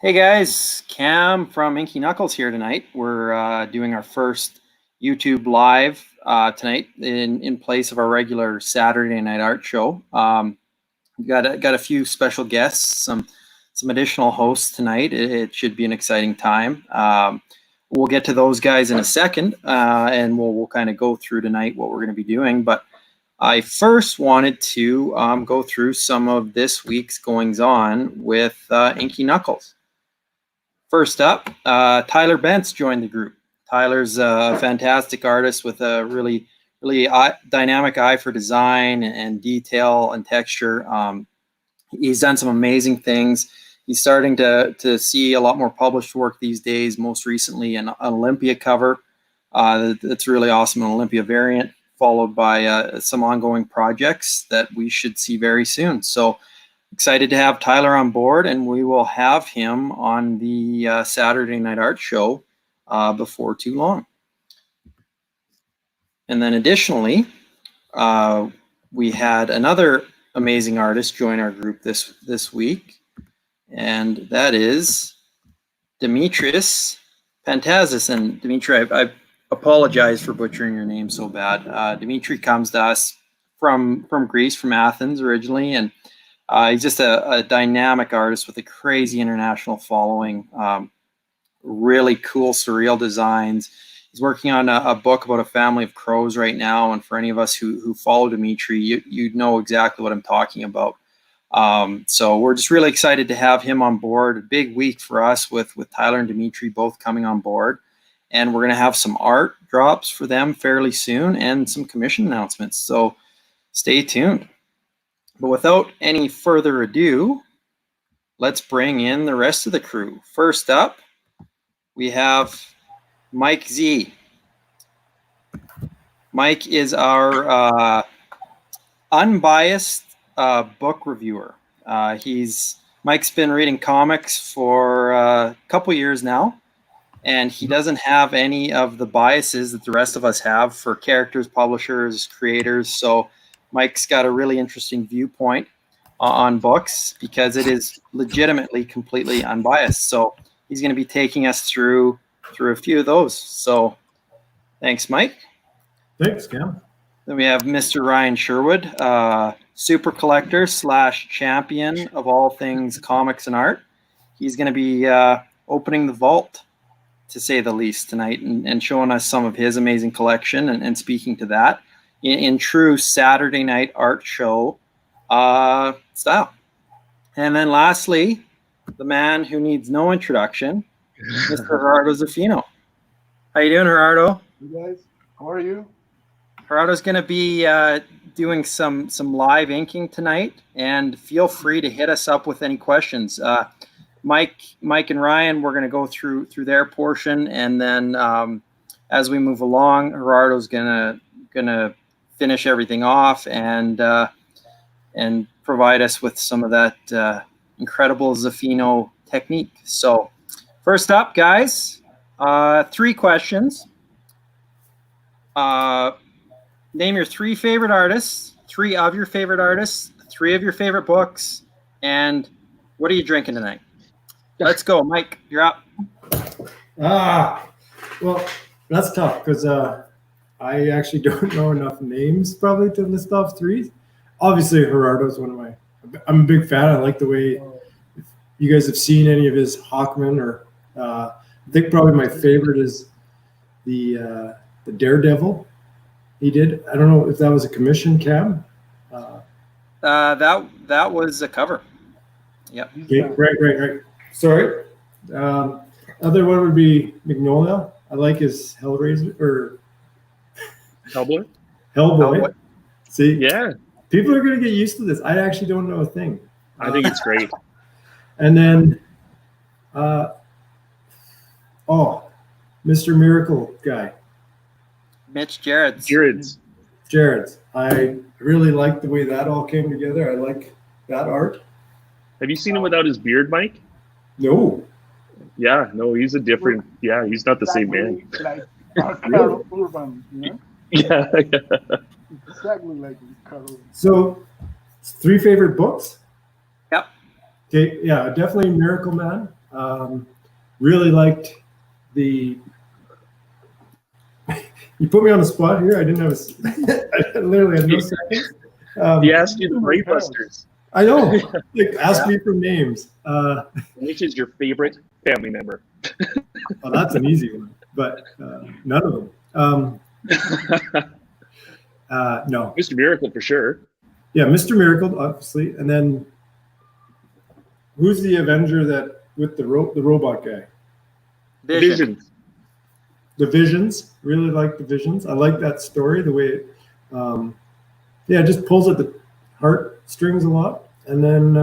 Hey guys, Cam from Inky Knuckles here tonight. We're doing our first YouTube live tonight in place of our regular Saturday night art show. We got a few special guests, some additional hosts tonight. It should be an exciting time. We'll get to those guys in a second, and we'll kind of go through tonight what we're going to be doing. But I first wanted to go through some of this week's goings on with Inky Knuckles. First up, Tyler Bentz joined the group. Tyler's a fantastic artist with a really dynamic eye for design and detail and texture. He's done some amazing things. He's starting to see a lot more published work these days, most recently an Olympia cover. That's really awesome, an Olympia variant, followed by some ongoing projects that we should see very soon. So excited to have Tyler on board, and we will have him on the Saturday Night Art Show before too long. And then additionally, we had another amazing artist join our group this week, and that is Dimitris Pantazis. And Dimitri, I apologize for butchering your name so bad. Dimitri comes to us from Greece, from Athens originally, and he's just a dynamic artist with a crazy international following, really cool surreal designs. He's working on a book about a family of crows right now, and for any of us who follow Dimitri, you know exactly what I'm talking about. So we're just really excited to have him on board. A big week for us with Tyler and Dimitri both coming on board, and we're going to have some art drops for them fairly soon and some commission announcements. So stay tuned. But without any further ado, let's bring in the rest of the crew. First up, we have Mike Z. Mike is our unbiased book reviewer. Mike's been reading comics for a couple years now, and he doesn't have any of the biases that the rest of us have for characters, publishers, creators. So Mike's got a really interesting viewpoint on books because it is legitimately completely unbiased. So he's going to be taking us through a few of those. So thanks, Mike. Thanks, Cam. Then we have Mr. Ryan Sherwood, super collector / champion of all things comics and art. He's going to be opening the vault, to say the least, tonight, and showing us some of his amazing collection and speaking to that in true Saturday night art show style. And then lastly, the man who needs no introduction, Mr. Gerardo Zaffino. How you doing, Gerardo? You guys, how are you? Gerardo's going to be doing some live inking tonight, and feel free to hit us up with any questions. Mike and Ryan, we're going to go through their portion, and then as we move along, Gerardo's gonna finish everything off and provide us with some of that incredible Zaffino technique. So first up, guys, 3 questions. Name your 3 favorite artists, 3 of your favorite artists, 3 of your favorite books, and what are you drinking tonight? Let's go, Mike. You're up. Well, that's tough because I actually don't know enough names probably to list off 3. Obviously, Gerardo's one of my. I'm a big fan. I like the way. If you guys have seen any of his Hawkman, or I think probably my favorite is the Daredevil he did. I don't know if that was a commission, Cam. That was a cover. Yep. Okay, right. Sorry. Other one would be Magnolia. I like his Hellraiser or Hellboy. See, yeah, people are going to get used to this. I actually don't know a thing. I think it's great. And then, Mr. Miracle guy, Mitch Gerrits. Jared's. I really like the way that all came together. I like that art. Have you seen him without his beard, Mike? No. Yeah, no, he's a different. Yeah, he's not the same man. Like Carl Urban, you know? Yeah. Exactly like Carl. So, 3 favorite books? Yep. Okay, yeah, definitely Miracle Man. Really liked the. You put me on the spot here. I didn't have I literally had no seconds. He asked you the Bravebusters. I know. Like, ask me for names. Which is your favorite family member? Well, that's an easy one, but none of them. No. Mr. Miracle for sure. Yeah, Mr. Miracle, obviously, and then who's the Avenger that with the robot guy? Visions. The Visions. Really like the Visions. I like that story. The way it, it just pulls at the heartstrings a lot. And then,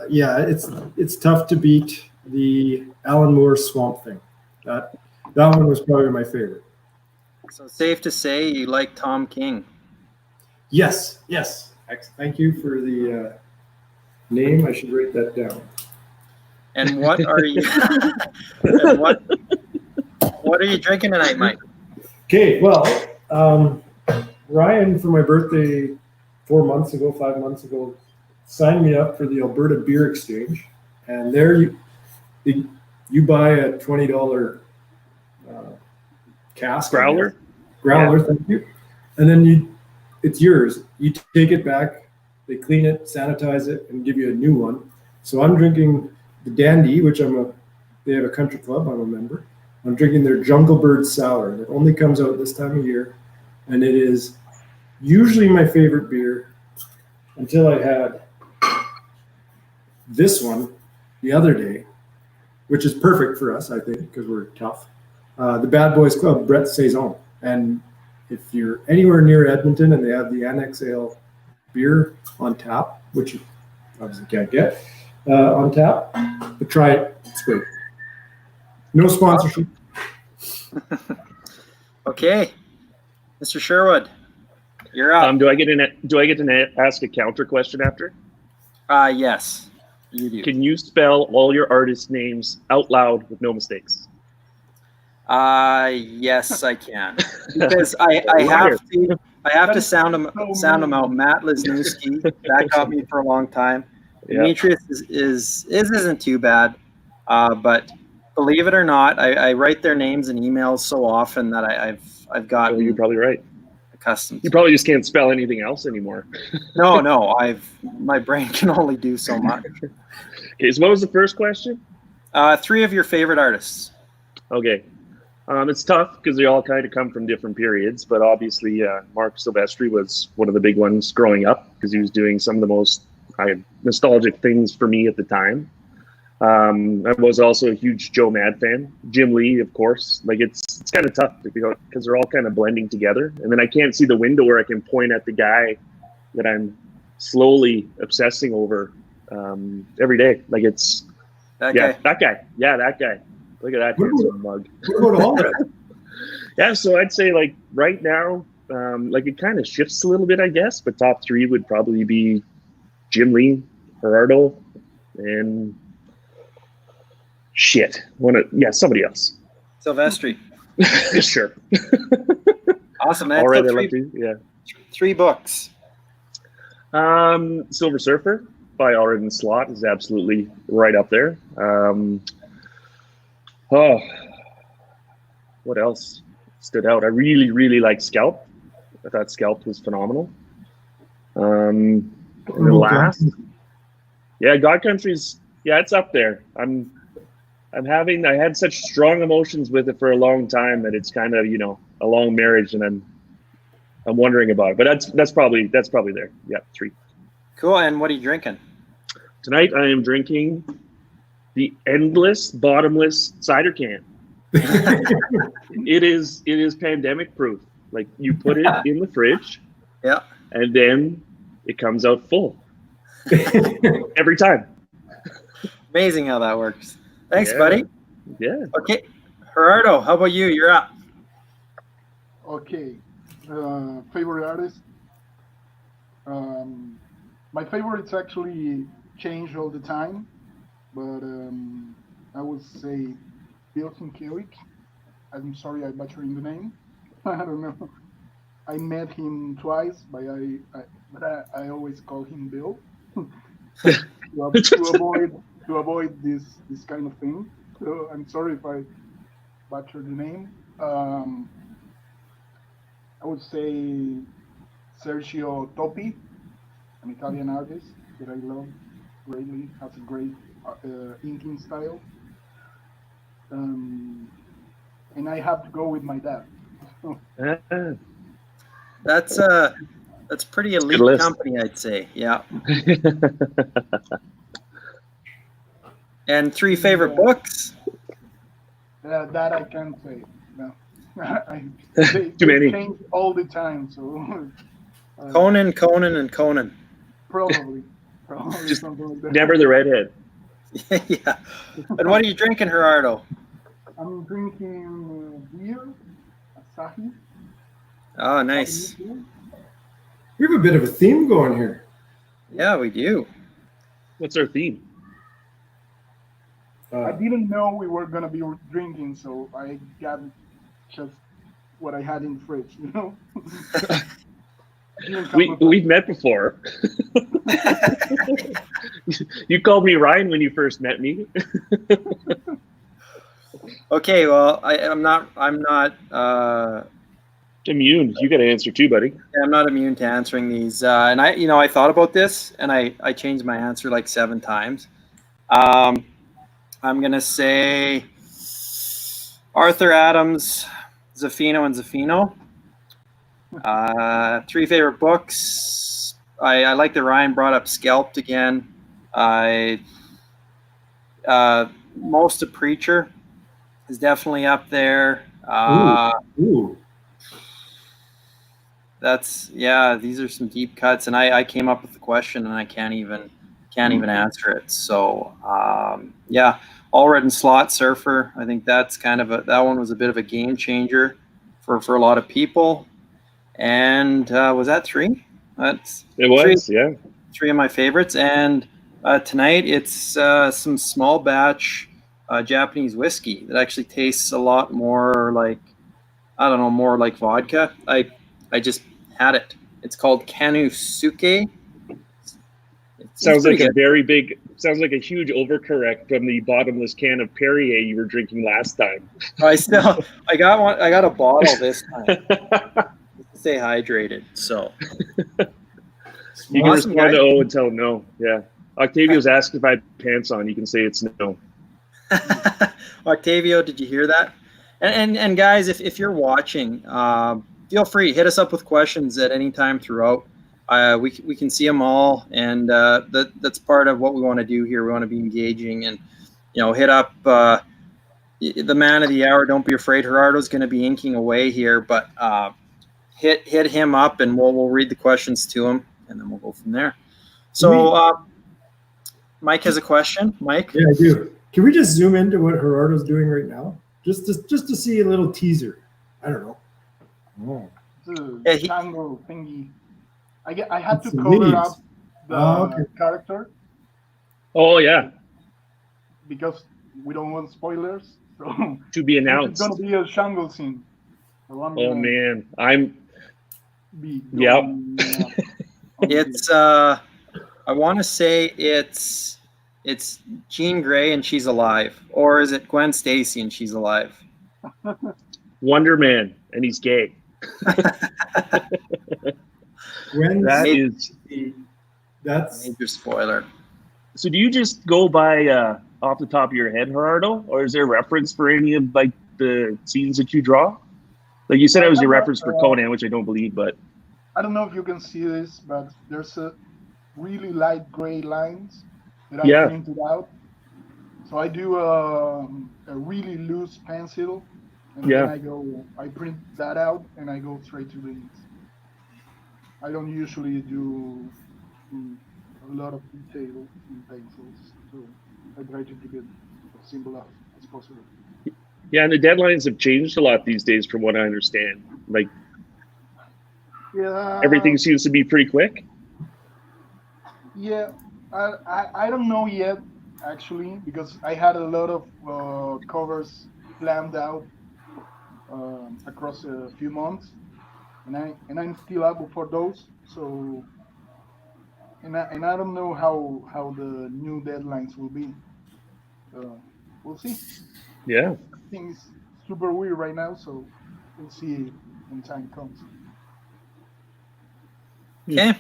it's tough to beat the Alan Moore Swamp Thing. That one was probably my favorite. So safe to say you like Tom King. Yes. Thank you for the name. I should write that down. And what are you? And what are you drinking tonight, Mike? Okay, well, Ryan, for my birthday 5 months ago, signed me up for the Alberta Beer Exchange, and there you buy a $20 cask Growler. Yeah. Thank you, and then it's yours. You take it back, they clean it, sanitize it, and give you a new one. So I'm drinking the Dandy, which they have a country club, I'm a member. I'm drinking their Jungle Bird Sour. It only comes out this time of year, and it is usually my favorite beer until I had this one the other day, which is perfect for us, I think, because we're tough. The Bad Boys Club, Brett Saison. And if you're anywhere near Edmonton and they have the Annex Ale beer on tap, which you obviously can't get on tap, but try it. It's great. No sponsorship. Okay, Mr. Sherwood, you're up. Do I get to ask a counter question after? Yes, you do. Can you spell all your artist names out loud with no mistakes? Yes, I can, because I have to sound them out. Matt Lesniewski, that got me for a long time. Yeah. Demetrius isn't too bad, but believe it or not, I write their names in emails so often that I've gotten. Oh, you're probably right. Accustomed. You probably just can't spell anything else anymore. No, my brain can only do so much. Okay, so what was the first question? 3 of your favorite artists. Okay. It's tough because they all kind of come from different periods, but obviously Mark Silvestri was one of the big ones growing up because he was doing some of the most nostalgic things for me at the time. I was also a huge Joe Mad fan. Jim Lee, of course. Like it's kind of tough because they're all kind of blending together, and then I can't see the window where I can point at the guy that I'm slowly obsessing over every day. Like it's that guy. Yeah, that guy. Look at that handsome mug. What about all that? Yeah, so I'd say like right now, like it kind of shifts a little bit, I guess. But top 3 would probably be Jim Lee, Gerardo, and somebody else. Silvestri. Sure. Awesome. All right, I love to. Yeah. 3 books. Silver Surfer by Alred Slot is absolutely right up there. What else stood out? I really, really like Scalp. I thought Scalp was phenomenal. And then last, God Country's, it's up there. I had such strong emotions with it for a long time that it's kind of, a long marriage, and I'm wondering about it. But that's probably there. Yeah, 3. Cool. And what are you drinking? Tonight I am drinking the Endless Bottomless Cider Can. It is pandemic proof. Like you put it in the fridge, and then it comes out full every time. Amazing how that works. Thanks, buddy. Yeah. Okay, Gerardo, how about you? You're up. Okay. Favorite artist? My favorites actually change all the time, but I would say Bill Sienkiewicz. I'm sorry I butchered the name. I don't know. I met him twice, but I always call him Bill to to avoid this kind of thing. So I'm sorry if I butcher the name. I would say Sergio Topi, an Italian artist that I love greatly, has a great inking style. Um, and I have to go with my dad. Ah. That's pretty Good elite list. company, I'd say. Yeah. And 3 favorite Yeah. books? That I can't say. No, Too they many. change all the time. So Conan, Conan, and Conan. probably Just something like that. never the redhead. Yeah. And what are you drinking, Gerardo? I'm drinking beer, Asahi. Oh, Japanese nice. beer. We have a bit of a theme going here. Yeah, we do. What's our theme? I didn't know we were gonna be drinking, so I got just what I had in the fridge. You know, didn't come We've met before. You called me Ryan when you first met me. Okay, well, I'm not Immune. You got to answer too, buddy. I'm not immune to answering these. And I thought about this, and I changed my answer like 7 times. I'm gonna say Arthur Adams, Zaffino, and Zaffino. 3 favorite books. I like that Ryan brought up Scalped again. Most of Preacher is definitely up there. Ooh. These are some deep cuts, and I came up with the question and I can't even answer it. So yeah, All Red and Slot Surfer. I think that's that one was a bit of a game changer for a lot of people. And was that 3? That's It was, yeah. 3 of my favorites. And tonight it's some small batch Japanese whiskey that actually tastes a lot more like, I don't know, more like vodka. I just had it. It's called Kanusuke. Sounds like good. sounds like a huge overcorrect from the bottomless can of Perrier you were drinking last time. I got a bottle this time to stay hydrated. So You can awesome, respond guys. to O and tell no. Yeah. Octavio's asked if I had pants on. You can say it's no. Octavio, did you hear that? And guys, if you're watching, feel free, hit us up with questions at any time throughout. We can see them all, and that's part of what we want to do here. We want to be engaging, and hit up the man of the hour. Don't be afraid. Gerardo's going to be inking away here, but hit him up, and we'll read the questions to him, and then we'll go from there. So Mike has a question. Mike? Yeah, I do. Can we just zoom into what Gerardo's doing right now? Just to see a little teaser. I don't know. Oh. It's a tango thingy. I had to It's cover leaves. up the character Oh, yeah. because we don't want spoilers. So To be it's announced. gonna be a Shango scene. So Oh, man. Yep. It's I want to say it's Jean Grey and she's alive, or is it Gwen Stacy and she's alive? Wonder Man, and he's gay. That's major spoiler. So do you just go by off the top of your head, Gerardo, or is there a reference for any of like the scenes that you draw? Like you said, it was your reference for Conan, which I don't believe, but I don't know if you can see this, but there's a really light gray lines that I printed out. So I do a really loose pencil, and then I print that out, and I go straight to the inks. I don't usually do a lot of detail in pencils, so I try to keep it as simple as possible. Yeah, and the deadlines have changed a lot these days, from what I understand. Like, everything seems to be pretty quick. Yeah, I don't know yet, actually, because I had a lot of covers planned out across a few months, and I'm still up for those. So, and I don't know how the new deadlines will be. We'll see. Yeah. Things super weird right now, so we'll see when time comes. Okay.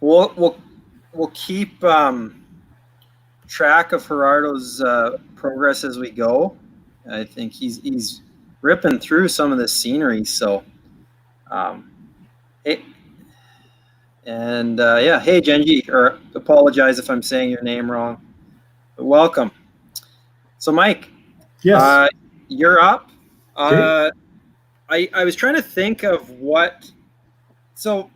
We'll keep track of Gerardo's progress as we go. I think he's ripping through some of the scenery. So, hey, and hey Genji, or apologize if I'm saying your name wrong. But welcome. So Mike, Yes. you're up. Okay. I was trying to think of what. So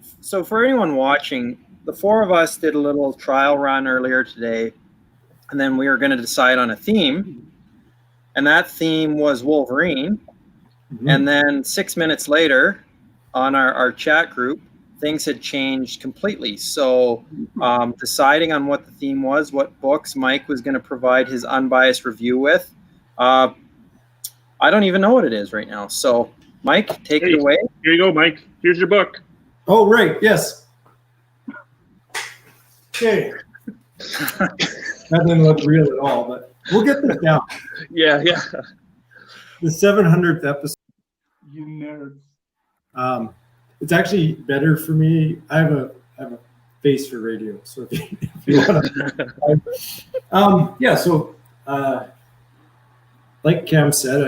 for anyone watching, the four of us did a little trial run earlier today, and then we were going to decide on a theme, and that theme was Wolverine. Mhm. And then 6 minutes later, on our chat group, things had changed completely. So deciding on what the theme was, what books Mike was going to provide his unbiased review with, I don't even know what it is right now. So Mike, take it away. Here you go, Mike. Here's your book. Oh, right. Yes. Okay. That didn't look real at all, but we'll get this down. Yeah. The 700th episode. You nerds. It's actually better for me. I have a face for radio, so if you want to. So like Cam said,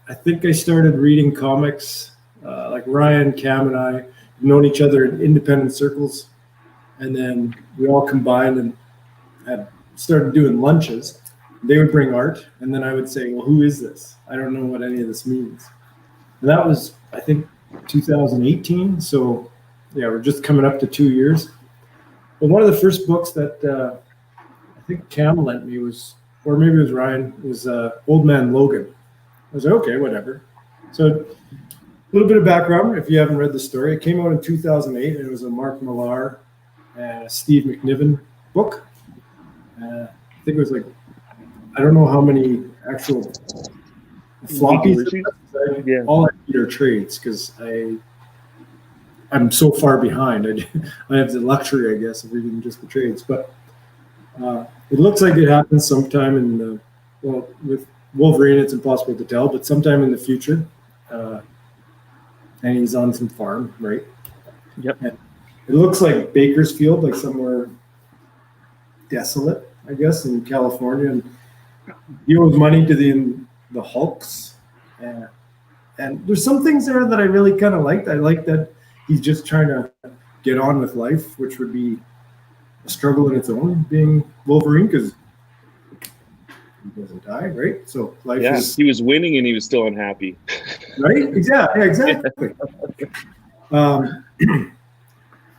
I think I started reading comics like Ryan, Cam, and I have known each other in independent circles, and then we all combined and had started doing lunches. They would bring art, and then I would say, well, who is this? I don't know what any of this means. And that was, I think, 2018. So, yeah, we're just coming up to 2 years. But one of the first books that I think Cam lent me was, or maybe it was Ryan, was Old Man Logan. I was like, okay, whatever. So, a little bit of background, if you haven't read the story. It came out in 2008, and it was a Mark Millar and Steve McNiven book. I think it was like, I don't know how many actual floppies. Yeah. All I need are trades because I'm so far behind. I have the luxury, I guess, of reading just the trades. But it looks like it happens sometime in the, well, with Wolverine, it's impossible to tell, but sometime in the future. And he's on some farm, right? Yep. And it looks like Bakersfield, like somewhere desolate, I guess, in California. And he owes money to the Hulks. And there's some things there that I really kind of liked. I like that he's just trying to get on with life, which would be a struggle in its own, being Wolverine, because he doesn't die, right? So life is... He was winning and he was still unhappy. Right? Exactly.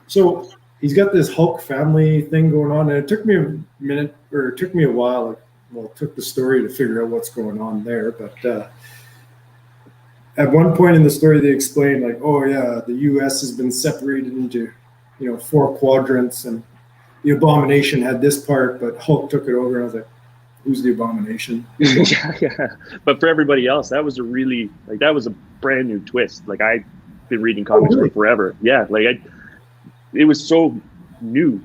So he's got this Hulk family thing going on, and it took me a minute, or it took me a while. It took the story to figure out what's going on there, but at one point in the story, they explained like, oh yeah, the U.S. has been separated into, 4 quadrants, and the Abomination had this part, but Hulk took it over. And I was like, who's the Abomination? Yeah. But for everybody else, that was that was a brand new twist. Like, I've been reading comics for forever. Yeah, it was so new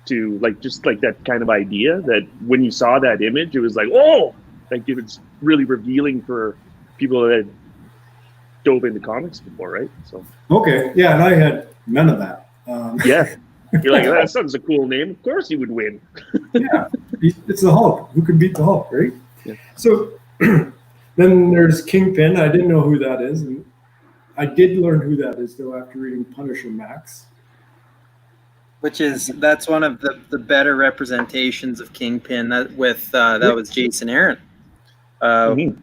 to just that kind of idea that when you saw that image, it was like, oh, it was really revealing for people that had dove into comics before, right? So okay, yeah, and I had none of that. Yeah, you're like, that sounds a cool name. Of course, he would win. Yeah, it's the Hulk. Who can beat the Hulk, right? Yeah. So then there's Kingpin. I didn't know who that is, and I did learn who that is though after reading Punisher Max. That's one of the better representations of Kingpin. That was Jason Aaron. And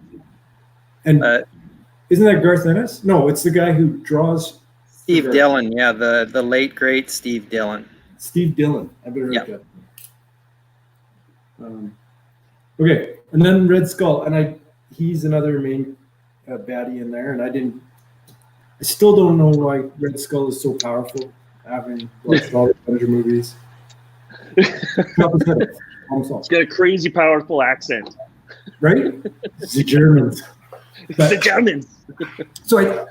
isn't that Garth Ennis? No, it's the guy who draws. Steve Dillon, yeah, the late great Steve Dillon. Steve Dillon, I better write that. Okay, and then Red Skull, and he's another main baddie in there, and I still don't know why Red Skull is so powerful, having watched all the Avenger movies. He's got a crazy powerful accent. Right? The Germans. The Germans. So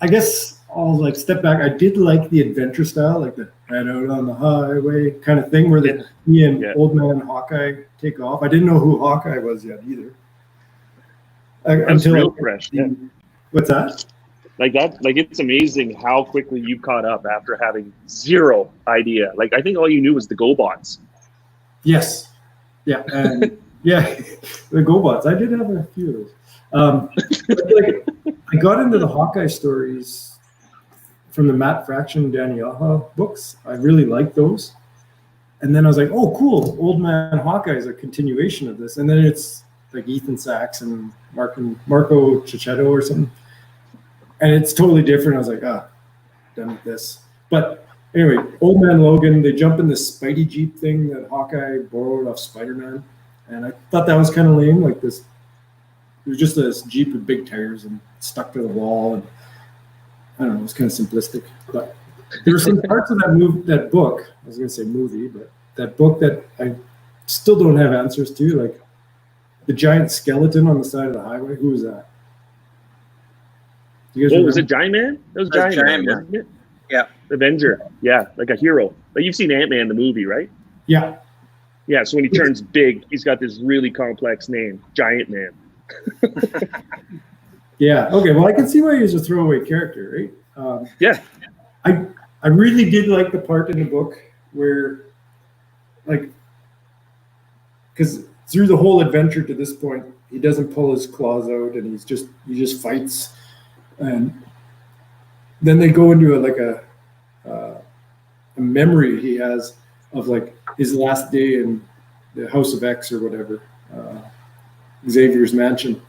I guess I'll like step back. I did like the adventure style, like the head out on the highway kind of thing, where me and Old Man Hawkeye take off. I didn't know who Hawkeye was yet either. That's real fresh. Yeah. What's that? Like that, like it's amazing how quickly you caught up after having zero idea. Like I think all you knew was the GoBots. Yes. Yeah. And yeah, the GoBots. I did have a few of those. Like, I got into the Hawkeye stories from the Matt Fraction Danny Aja books. I really liked those. And then I was like, oh, cool. Old Man Hawkeye is a continuation of this. And then it's like Ethan Sachs and Marco Cicchetto or something. And it's totally different. I was like, done with this. But anyway, Old Man Logan, they jump in this Spidey Jeep thing that Hawkeye borrowed off Spider-Man. And I thought that was kind of lame. Like this, it was just this Jeep with big tires and stuck to the wall. And I don't know, it was kind of simplistic. But there were some parts of that book, I was going to say movie, but that book that I still don't have answers to, like the giant skeleton on the side of the highway. Who was that? Was it Giant Man? It was Giant Man, wasn't it? Yeah. Avenger. Yeah, like a hero. Like you've seen Ant-Man, the movie, right? Yeah. Yeah, so when he turns big, he's got this really complex name, Giant Man. Yeah. Okay. Well, I can see why he was a throwaway character, right? Yeah. I really did like the part in the book where, like, because through the whole adventure to this point, he doesn't pull his claws out, and he just fights, and then they go into a memory he has of like his last day in the House of X or whatever, Xavier's mansion,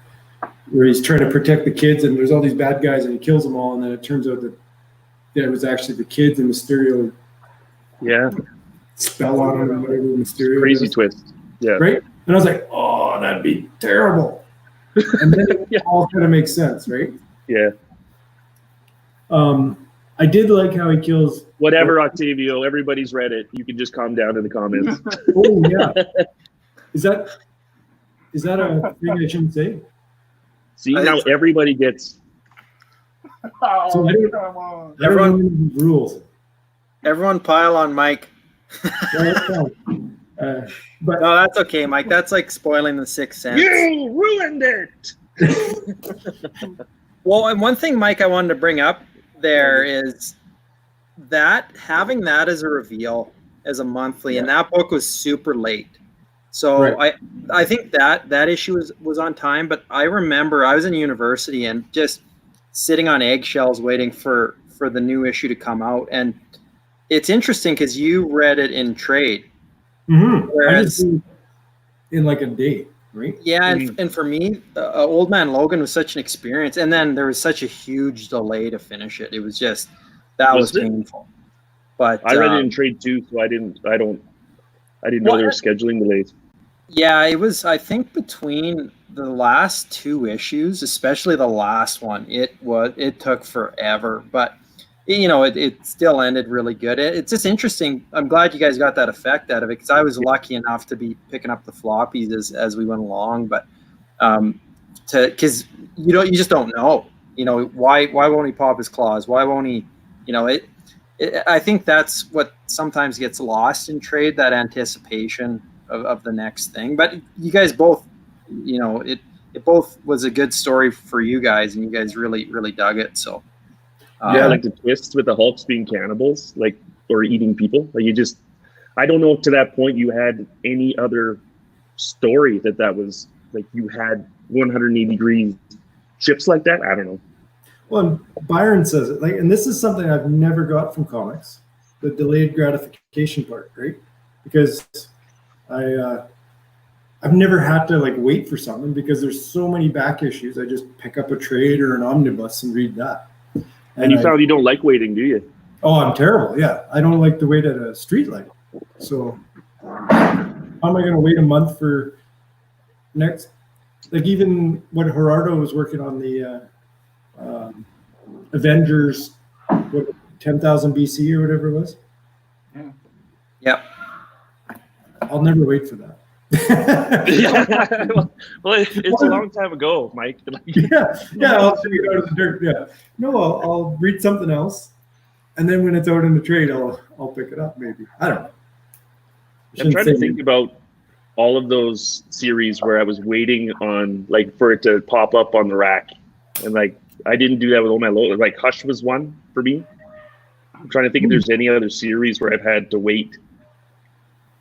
where he's trying to protect the kids, and there's all these bad guys, and he kills them all, and then it turns out that it was actually the kids, and Mysterio spell on him, and whatever Mysterio crazy twist. Yeah. Right? And I was like, oh, that'd be terrible. And then it all kind of makes sense, right? Yeah. I did like how he kills. Whatever, Octavio. Everybody's read it. You can just calm down in the comments. Oh yeah. Is that a thing I shouldn't say? See, now everybody gets. Oh, So come on. I don't know the rules. Everyone pile on Mike. Yeah, that's fine. But No, that's okay, Mike. That's like spoiling the Sixth Sense. You ruined it. Well, and one thing, Mike, I wanted to bring up there is that having that as a reveal as a monthly, and that book was super late. So Right. I think that issue was on time, but I remember I was in university and just sitting on eggshells waiting for the new issue to come out. And it's interesting because you read it in trade. I Whereas, just do it in like a day, right? yeah, and for me, Old Man Logan was such an experience, and then there was such a huge delay to finish it. It was just was painful. But I read it in trade too, so I didn't know they were scheduling delays. Yeah, it was. I think between the last two issues, especially the last one, it took forever, but it still ended really good. It's just interesting. I'm glad you guys got that effect out of it because I was lucky enough to be picking up the floppies as we went along. But because you just don't know. Why won't he pop his claws? Why won't he? I think that's what sometimes gets lost in trade, that anticipation of the next thing. But you guys both, it both was a good story for you guys, and you guys really, really dug it. So like the twists with the Hulks being cannibals, or eating people. I don't know if to that point you had any other story that was like you had 180 degree ships like that. I don't know. Well, Byron says it and this is something I've never got from comics, the delayed gratification part, right? Because I've never had to wait for something because there's so many back issues. I just pick up a trade or an omnibus and read that. And you found you don't like waiting, do you? Oh, I'm terrible. Yeah, I don't like to wait at a street light. So how am I going to wait a month for next? Even when Gerardo was working on the Avengers, 10,000 BC or whatever it was. Yep. I'll never wait for that. Well, it's a long time ago, Mike. yeah. I'll check it out of the dirt. Yeah. No, I'll read something else, and then when it's out in the trade, I'll pick it up. Maybe I don't know. I'm trying to think about all of those series where I was waiting on like for it to pop up on the rack, and like I didn't do that with Old Man Logan. Like Hush was one for me. I'm trying to think if there's any other series where I've had to wait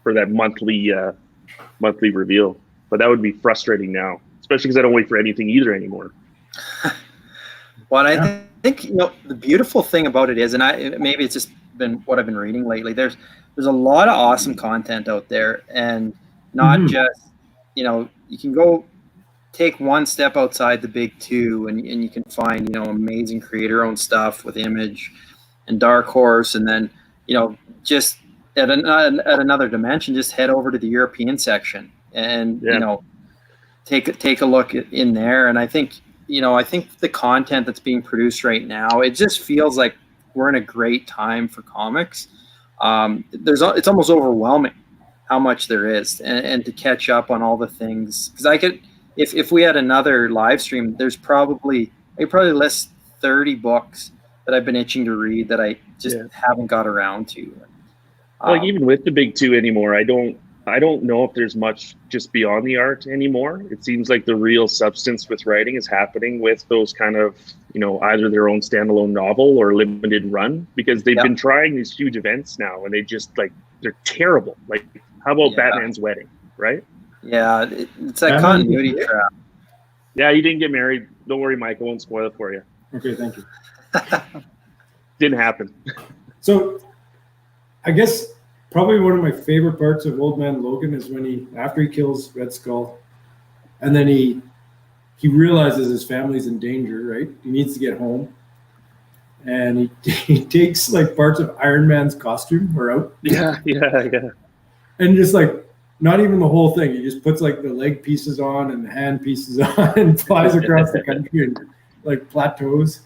for that monthly reveal, but that would be frustrating now, especially because I don't wait for anything either anymore. Well, I think the beautiful thing about it is, and maybe it's just been what I've been reading lately. There's a lot of awesome content out there, and not just you can go take one step outside the big two, and you can find amazing creator-owned stuff with Image and Dark Horse, and then just at another dimension, just head over to the European section and take a look in there. And I think the content that's being produced right now, it just feels like we're in a great time for comics. It's almost overwhelming how much there is, and to catch up on all the things. Because I could, if we had another live stream, I probably list 30 books that I've been itching to read that I just haven't got around to. Like even with the big two anymore, I don't know if there's much just beyond the art anymore. It seems like the real substance with writing is happening with those kind of, either their own standalone novel or limited run, because they've been trying these huge events now, and they just they're terrible. Like, how about Batman's Wedding, right? Yeah, it's that continuity trap. Yeah, you didn't get married. Don't worry, Mike. I won't spoil it for you. Okay, thank you. Didn't happen. So, I guess probably one of my favorite parts of Old Man Logan is when after he kills Red Skull, and then he realizes his family's in danger, right? He needs to get home. And he takes like parts of Iron Man's costume or out. Yeah. And just like, not even the whole thing. He just puts like the leg pieces on and the hand pieces on and flies across the country and like plateaus.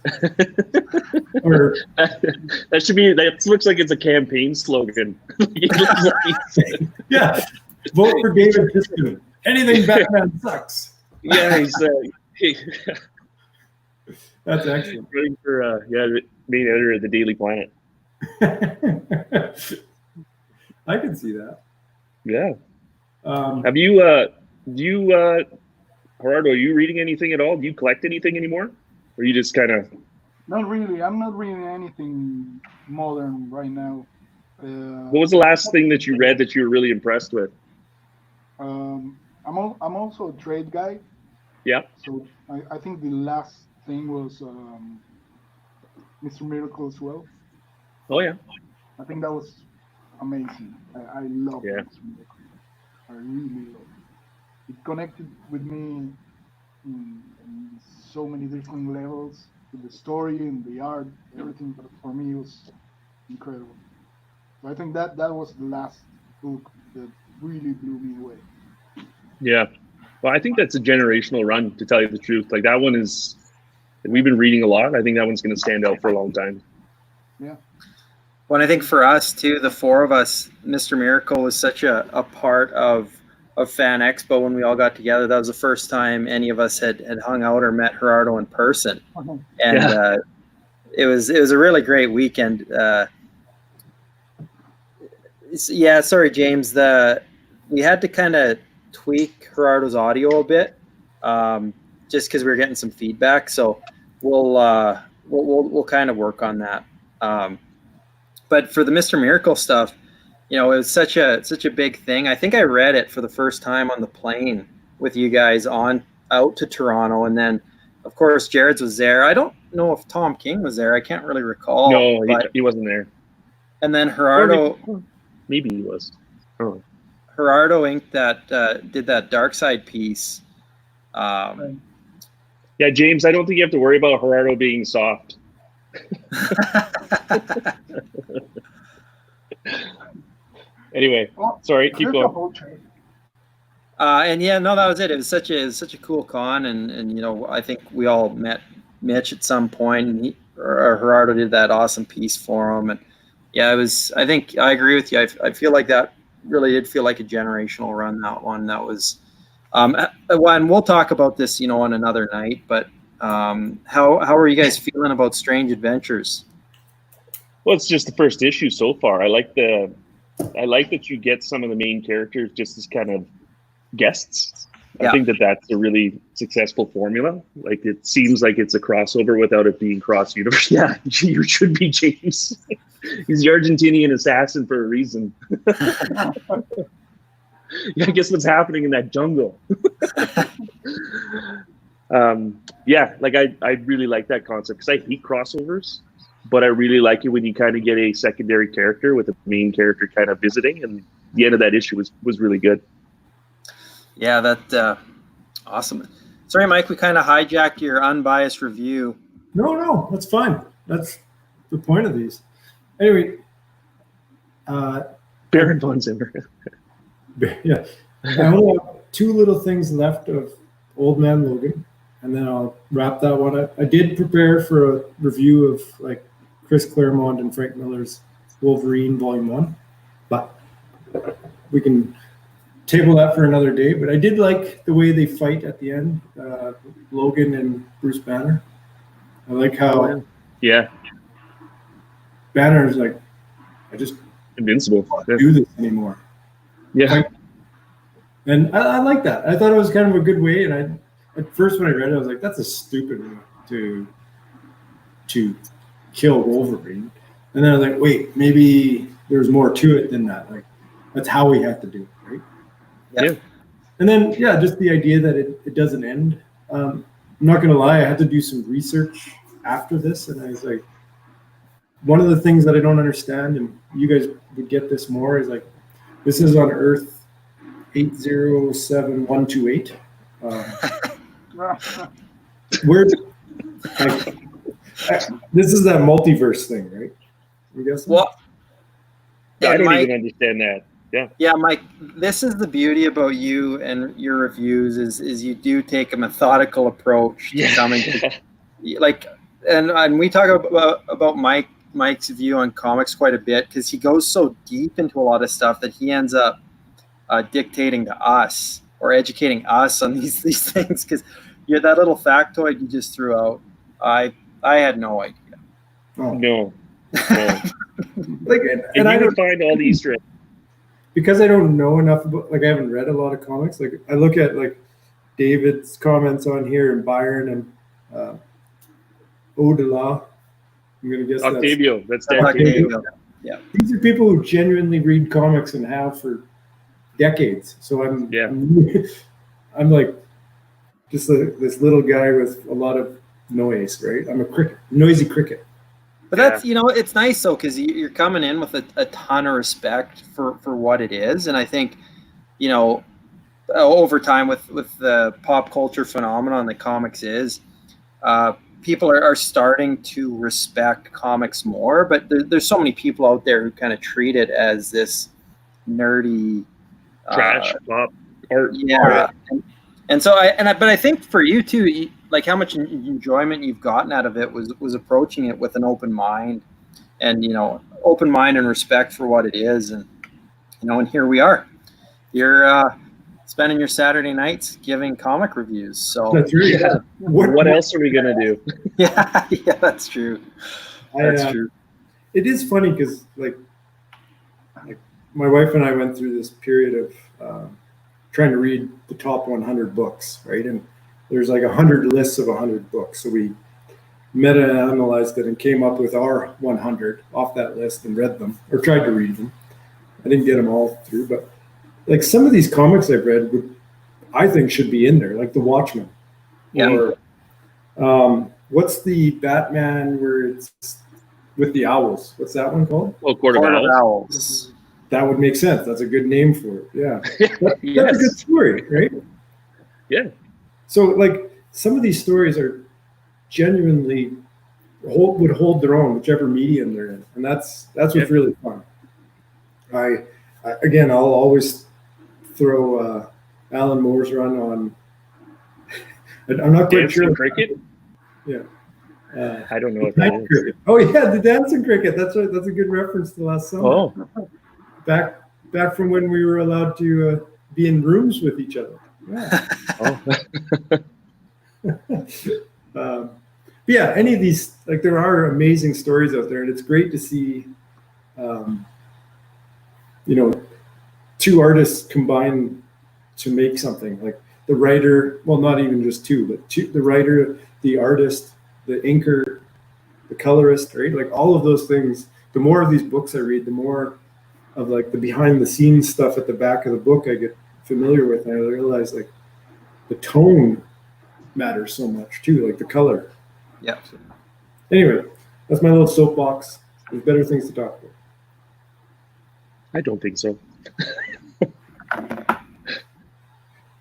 Or that looks like it's a campaign slogan. Yeah. Vote for David Piston. Anything Batman sucks. Yeah, he's that's excellent. Running for main editor of the Daily Planet. I can see that. Yeah. Have you Gerardo, are you reading anything at all? Do you collect anything anymore? Or you just kind of... Not really. I'm not reading anything modern right now. What was the last thing that you read that you were really impressed with? I'm also a trade guy. Yeah. So I think the last thing was Mr. Miracle as well. Oh yeah. I think that was amazing. I love Mr. Miracle. I really love it. It connected with me in so many different levels, with the story and the art, everything. But for me, it was incredible. So I think that was the last book that really blew me away. Yeah. Well, I think that's a generational run, to tell you the truth. Like, that one is, we've been reading a lot. I think that one's going to stand out for a long time. Yeah. Well, and I think for us too, the four of us, Mr. Miracle was such a part of Fan Expo when we all got together. That was the first time any of us had hung out or met Gerardo in person. And it was a really great weekend. Sorry, James. We had to kind of tweak Gerardo's audio a bit, just because we were getting some feedback. So we'll kind of work on that. But for the Mr. Miracle stuff, it was such a big thing. I think I read it for the first time on the plane with you guys out to Toronto, and then of course Jared's was there. I don't know if Tom King was there. I can't really recall. No, he wasn't there. And then Gerardo, maybe he was. Oh. Gerardo inked did that Dark Side piece. Yeah, James, I don't think you have to worry about Gerardo being soft. Anyway, sorry, keep going. That was it. It was such a cool con, and I think we all met Mitch at some point, and Gerardo did that awesome piece for him, and it was. I think I agree with you. I feel like that really did feel like a generational run, that one. That was, and we'll talk about this, on another night, but how are you guys feeling about Strange Adventures? Well, it's just the first issue so far. I like that you get some of the main characters just as kind of guests. Yeah. I think that that's a really successful formula. Like, it seems like it's a crossover without it being cross universe. Yeah, you should be James. He's the Argentinian assassin for a reason. Yeah, I guess what's happening in that jungle. Yeah, like I really like that concept because I hate crossovers, but I really like it when you kind of get a secondary character with a main character kind of visiting, and the end of that issue was really good. Yeah, that awesome. Sorry, Mike, we kind of hijacked your unbiased review. No, that's fine. That's the point of these. Anyway, Baron von Zimmer. yeah, I only have two little things left of Old Man Logan, and then I'll wrap that one up. I did prepare for a review of like Chris Claremont and Frank Miller's Wolverine Volume 1, but we can table that for another day. But I did like the way they fight at the end, Logan and Bruce Banner. I like how Banner is like, I just invincible. can't do this anymore. Yeah. And I like that. I thought it was kind of a good way. And at first when I read it, I was like, that's a stupid way to kill Wolverine. And then I was like, wait, maybe there's more to it than that. Like, that's how we have to do it, right? Yeah. And then, just the idea that it doesn't end. I'm not going to lie, I had to do some research after this. And I was like, one of the things that I don't understand, and you guys would get this more, is like, this is on Earth 807128. Where, like, this is that multiverse thing, right? You guess? Well, I don't Mike, even understand that. Yeah. Yeah, Mike, this is the beauty about you and your reviews is you do take a methodical approach to coming to, like, and we talk about Mike's view on comics quite a bit because he goes so deep into a lot of stuff that he ends up dictating to us or educating us on these things, because you're that little factoid you just threw out. I had no idea. Oh. No. Like, and I don't don't find all the Easter eggs. Because I don't know enough about, like, I haven't read a lot of comics. Like, I look at like David's comments on here and Byron and Odela. I'm gonna guess Octavio. That's Octavio. Yeah. These are people who genuinely read comics and have for decades. So I'm like just this little guy with a lot of noise, right? I'm a noisy cricket. But that's, it's nice though, because you're coming in with a ton of respect for what it is. And I think, over time with the pop culture phenomenon that comics is, people are starting to respect comics more. But there's so many people out there who kind of treat it as this nerdy trash pop art. Yeah. And so but I think for you too, like how much enjoyment you've gotten out of it was approaching it with an open mind, and open mind and respect for what it is, and and here we are. You're spending your Saturday nights giving comic reviews. So that's true. Yeah. What else are we gonna do? yeah, that's true. That's true. It is funny because like my wife and I went through this period of trying to read the top 100 books, right? And there's like 100 lists of 100 books. So we meta-analyzed it and came up with our 100 off that list and read them, or tried to read them. I didn't get them all through, but like some of these comics I've read I think should be in there, like The Watchmen. Yeah. Or what's the Batman where it's with the owls? What's that one called? Well, Court of Owls. That would make sense. That's a good name for it. Yeah. Yes. That's a good story, right? Yeah. So like some of these stories are genuinely would hold their own, whichever medium they're in. And that's what's really fun. I I'll always throw Alan Moore's run on. I'm not quite Dancing sure. Cricket? Yeah. I don't know what that is. Cricket. Oh yeah, the dancing cricket. That's right. That's a good reference to last summer. Oh. Back back from when we were allowed to be in rooms with each other. Yeah. Yeah, any of these, like there are amazing stories out there, and it's great to see, two artists combine to make something. Like the writer, well, not even just two, but the writer, the artist, the inker, the colorist, right? Like all of those things. The more of these books I read, the more of like the behind the scenes stuff at the back of the book I get familiar with, and I realize like the tone matters so much too, like the color. Yeah. Anyway, that's my little soapbox. There's better things to talk about. I don't think so.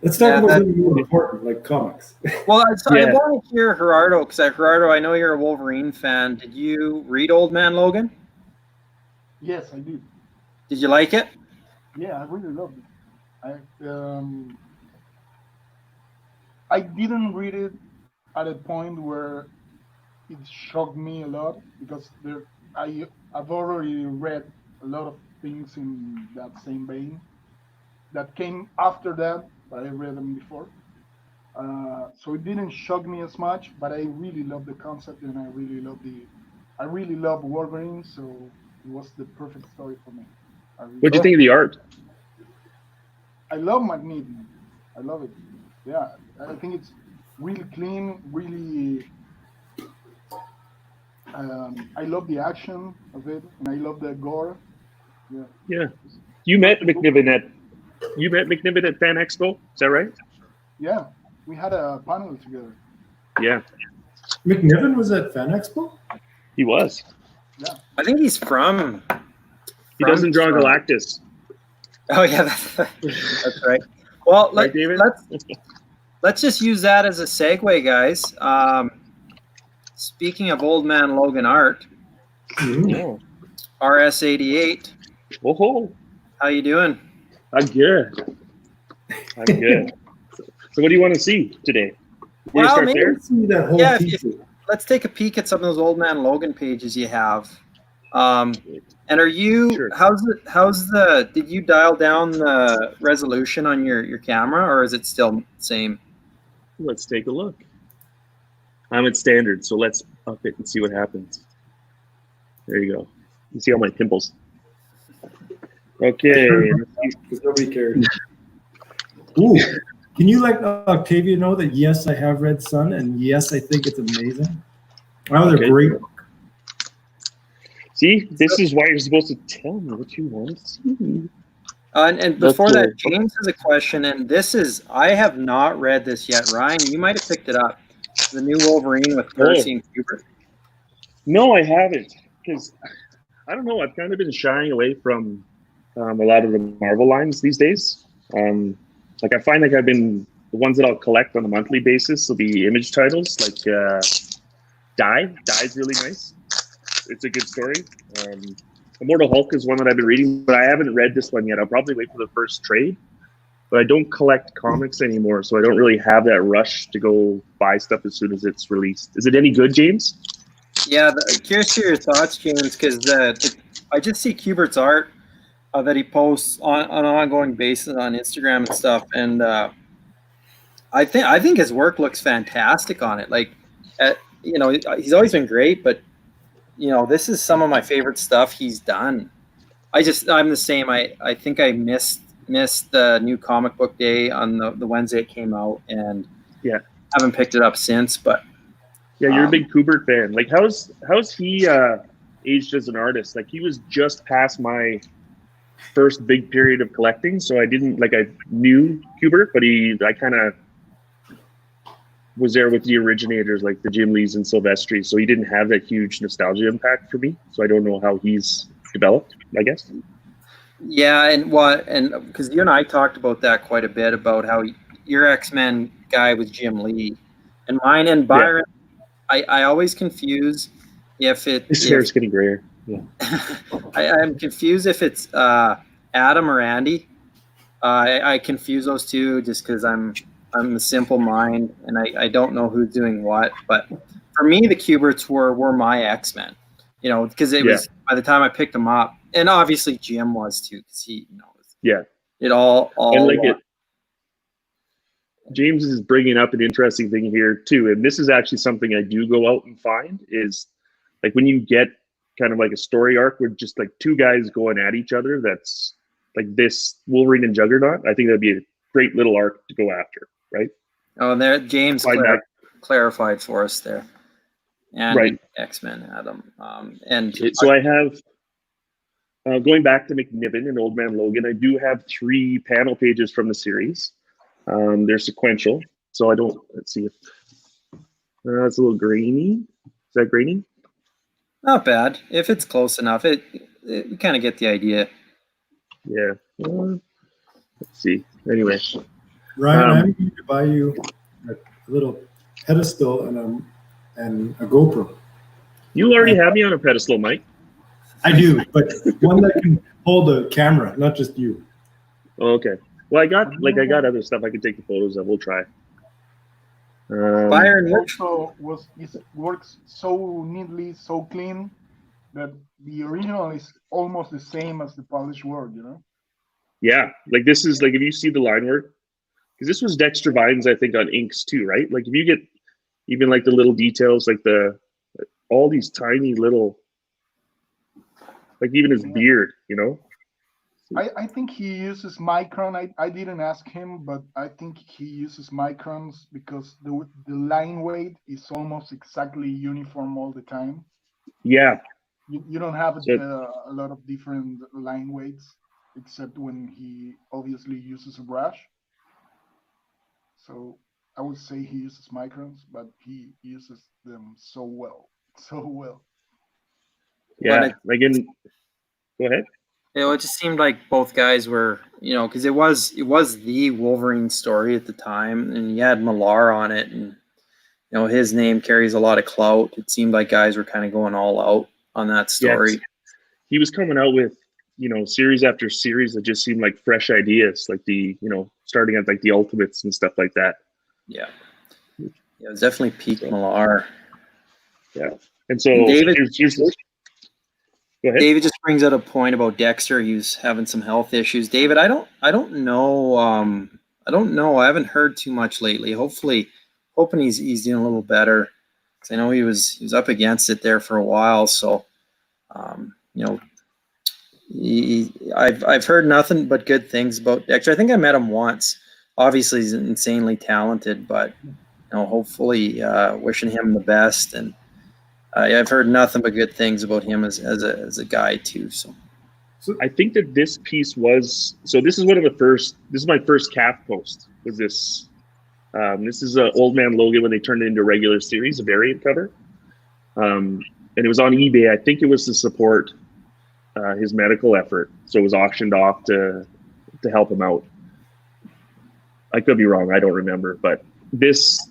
Let's talk about something more important, like comics. Well, I want to hear Gerardo, because Gerardo, I know you're a Wolverine fan. Did you read Old Man Logan? Yes, I did. Did you like it? Yeah, I really loved it. I didn't read it at a point where it shocked me a lot, because I've already read a lot of things in that same vein that came after that, but I read them before. So it didn't shock me as much, but I really love the concept, and I really love Wolverine, so it was the perfect story for me. What'd you think of the art? I love Magneto. I love it. Yeah, I think it's really clean, really. I love the action of it, and I love the gore. Yeah. Yeah. You met McNiven at Fan Expo, is that right? Yeah, we had a panel together. Yeah. McNiven was at Fan Expo? He was. Yeah. I think he's from. He doesn't draw Galactus. Oh yeah, that's right. Well, let's just use that as a segue, guys. Speaking of Old Man Logan art, RS88. Oh, how you doing? I'm good. So what do you want to see today? Well, maybe see that whole let's take a peek at some of those Old Man Logan pages you have. And are you? Sure. Did you dial down the resolution on your camera, or is it still the same? Let's take a look. I'm at standard, so let's up it and see what happens. There you go. You see all my pimples. Okay. Because nobody cares. Ooh, can you let Octavia know that yes, I have read Sun, and yes, I think it's amazing. Wow, they're great. See, this is why you're supposed to tell me what you want to see. And before that, James has a question, and I have not read this yet. Ryan, you might have picked it up. The new Wolverine with Percy and Kubert. No, I haven't, because I don't know. I've kind of been shying away from a lot of the Marvel lines these days. Like I find like I've been the ones that I'll collect on a monthly basis will be image titles, like Die's really nice. It's a good story. Immortal Hulk is one that I've been reading, but I haven't read this one yet. I'll probably wait for the first trade. But I don't collect comics anymore, so I don't really have that rush to go buy stuff as soon as it's released. Is it any good, James? Yeah, curious to your thoughts, James, because I just see Kubert's art that he posts on an ongoing basis on Instagram and stuff, and I think his work looks fantastic on it. Like, he's always been great, but this is some of my favorite stuff he's done. I'm the same. I think I missed the new comic book day on the Wednesday it came out, and haven't picked it up since. But yeah, you're a big Kubert fan. Like, how's he aged as an artist? Like, he was just past my first big period of collecting, so I knew Kubert, but I kind of was there with the originators, like the Jim Lees and Silvestri, so he didn't have that huge nostalgia impact for me. So I don't know how he's developed, I guess. Yeah, and because you and I talked about that quite a bit, about how your X-Men guy was Jim Lee, and mine and Byron. Yeah. I always confuse if it. His hair's getting grayer. Yeah. I'm confused if it's Adam or Andy. I confuse those two just because I'm a simple mind and I don't know who's doing what. But for me, the Kuberts were my X-Men. Because it was by the time I picked them up. And obviously Jim was too, because he, Yeah. It all And like it, James is bringing up an interesting thing here too, and this is actually something I do go out and find is like when you get kind of like a story arc with just like two guys going at each other. That's like this Wolverine and Juggernaut. I think that'd be a great little arc to go after, right? Oh, there James clarified for us there, and right. X-Men Adam. And so I have going back to McNiven and Old Man Logan. I do have 3 panel pages from the series. They're sequential, so I don't. Let's see if it's a little grainy. Is that grainy? Not bad. If it's close enough, we kind of get the idea. Yeah. Let's see. Anyway, Ryan, I'm going to buy you a little pedestal and a GoPro. You already have me on a pedestal, Mike. I do, but one that can hold a camera, not just you. Oh, okay. Well, I got other stuff I can take the photos of. We'll try. Byron also works so neatly, so clean that the original is almost the same as the polished work, you know? Yeah, like this is like if you see the line work, because this was Dexter Vines, I think, on inks too, right? Like if you get even like the little details, like all these tiny little, like even his beard, you know. I think he uses micron. I didn't ask him, but I think he uses microns because the line weight is almost exactly uniform all the time. Yeah. You don't have a lot of different line weights, except when he obviously uses a brush. So I would say he uses microns, but he uses them so well. Yeah, go ahead. It just seemed like both guys were, because it was the Wolverine story at the time, and you had Millar on it, and his name carries a lot of clout. It seemed like guys were kind of going all out on that story. Yes. He was coming out with series after series that just seemed like fresh ideas, like starting at like the Ultimates and stuff like that. Yeah, it was definitely peak Millar. Yeah, and so David. Go ahead. David just brings out a point about Dexter. He was having some health issues. David, I don't know. I don't know. I haven't heard too much lately. Hoping he's doing a little better. Because I know he was up against it there for a while. So, I've heard nothing but good things about Dexter. I think I met him once. Obviously, he's insanely talented, but hopefully, wishing him the best. And I've heard nothing but good things about him as a guy too. So I think that this piece was this is one of the first. This is my first calf post. Was this? This is Old Man Logan when they turned it into a regular series, a variant cover, and it was on eBay. I think it was to support his medical effort, so it was auctioned off to help him out. I could be wrong. I don't remember, but this.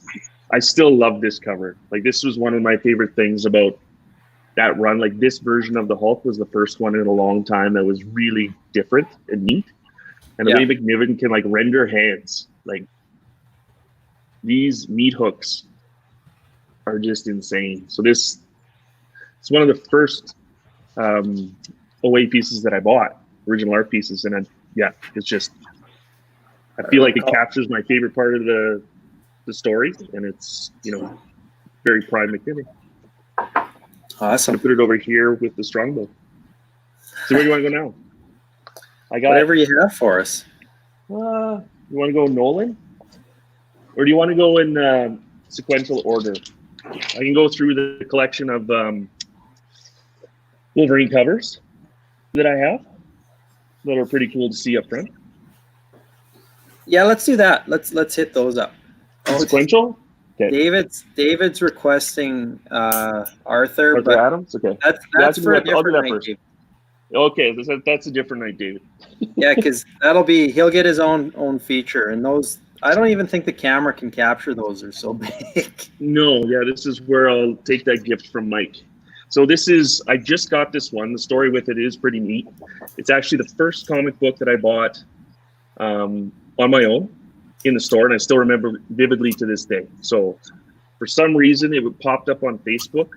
I still love this cover. Like this was one of my favorite things about that run. Like this version of the Hulk was the first one in a long time that was really different and neat. And the way McNiven can like render hands, like these meat hooks are just insane. So it's one of the first OA pieces that I bought, original art pieces. And it's just, I feel like it captures my favorite part of the story, and it's very prime McNiven. Awesome. I put it over here with the Strongbow. So where do you want to go now? I got whatever you have for us. You want to go Nolan, or do you want to go in sequential order? I can go through the collection of Wolverine covers that I have that are pretty cool to see up front. Yeah, let's do that. Let's hit those up. Sequential? Okay. David's requesting Arthur, but Adams? Okay. That's for a different night, David. Okay, that's a different night, David. Yeah, because he'll get his own feature, and those I don't even think the camera can capture those. They're so big. No, yeah, this is where I'll take that gift from Mike. So I just got this one. The story with it is pretty neat. It's actually the first comic book that I bought on my own in the store, and I still remember vividly to this day. So for some reason it popped up on Facebook.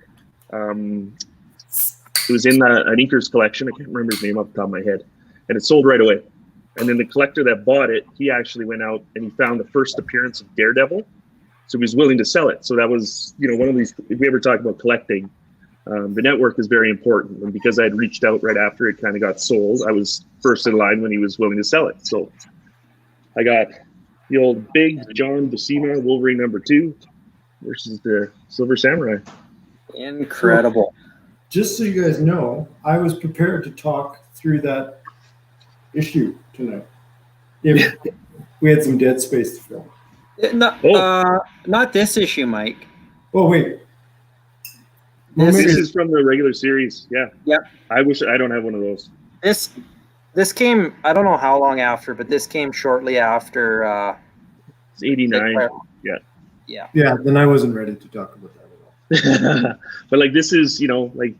It was in an Inker's collection. I can't remember his name off the top of my head, and it sold right away. And then the collector that bought it, he actually went out and he found the first appearance of Daredevil. So he was willing to sell it. So that was, one of these, if we ever talk about collecting, the network is very important. And because I had reached out right after it kind of got sold, I was first in line when he was willing to sell it. So I got the old big John Buscema Wolverine #2 versus the Silver Samurai. Incredible. Just so you guys know, I was prepared to talk through that issue tonight. If we had some dead space to fill. Not this issue, Mike. Oh, wait. This is from the regular series. Yeah. Yep. I wish I don't have one of those. This came, I don't know how long after, but this came shortly after. It's 89. Yeah. Yeah, then I wasn't ready to talk about that at all. But like this is, like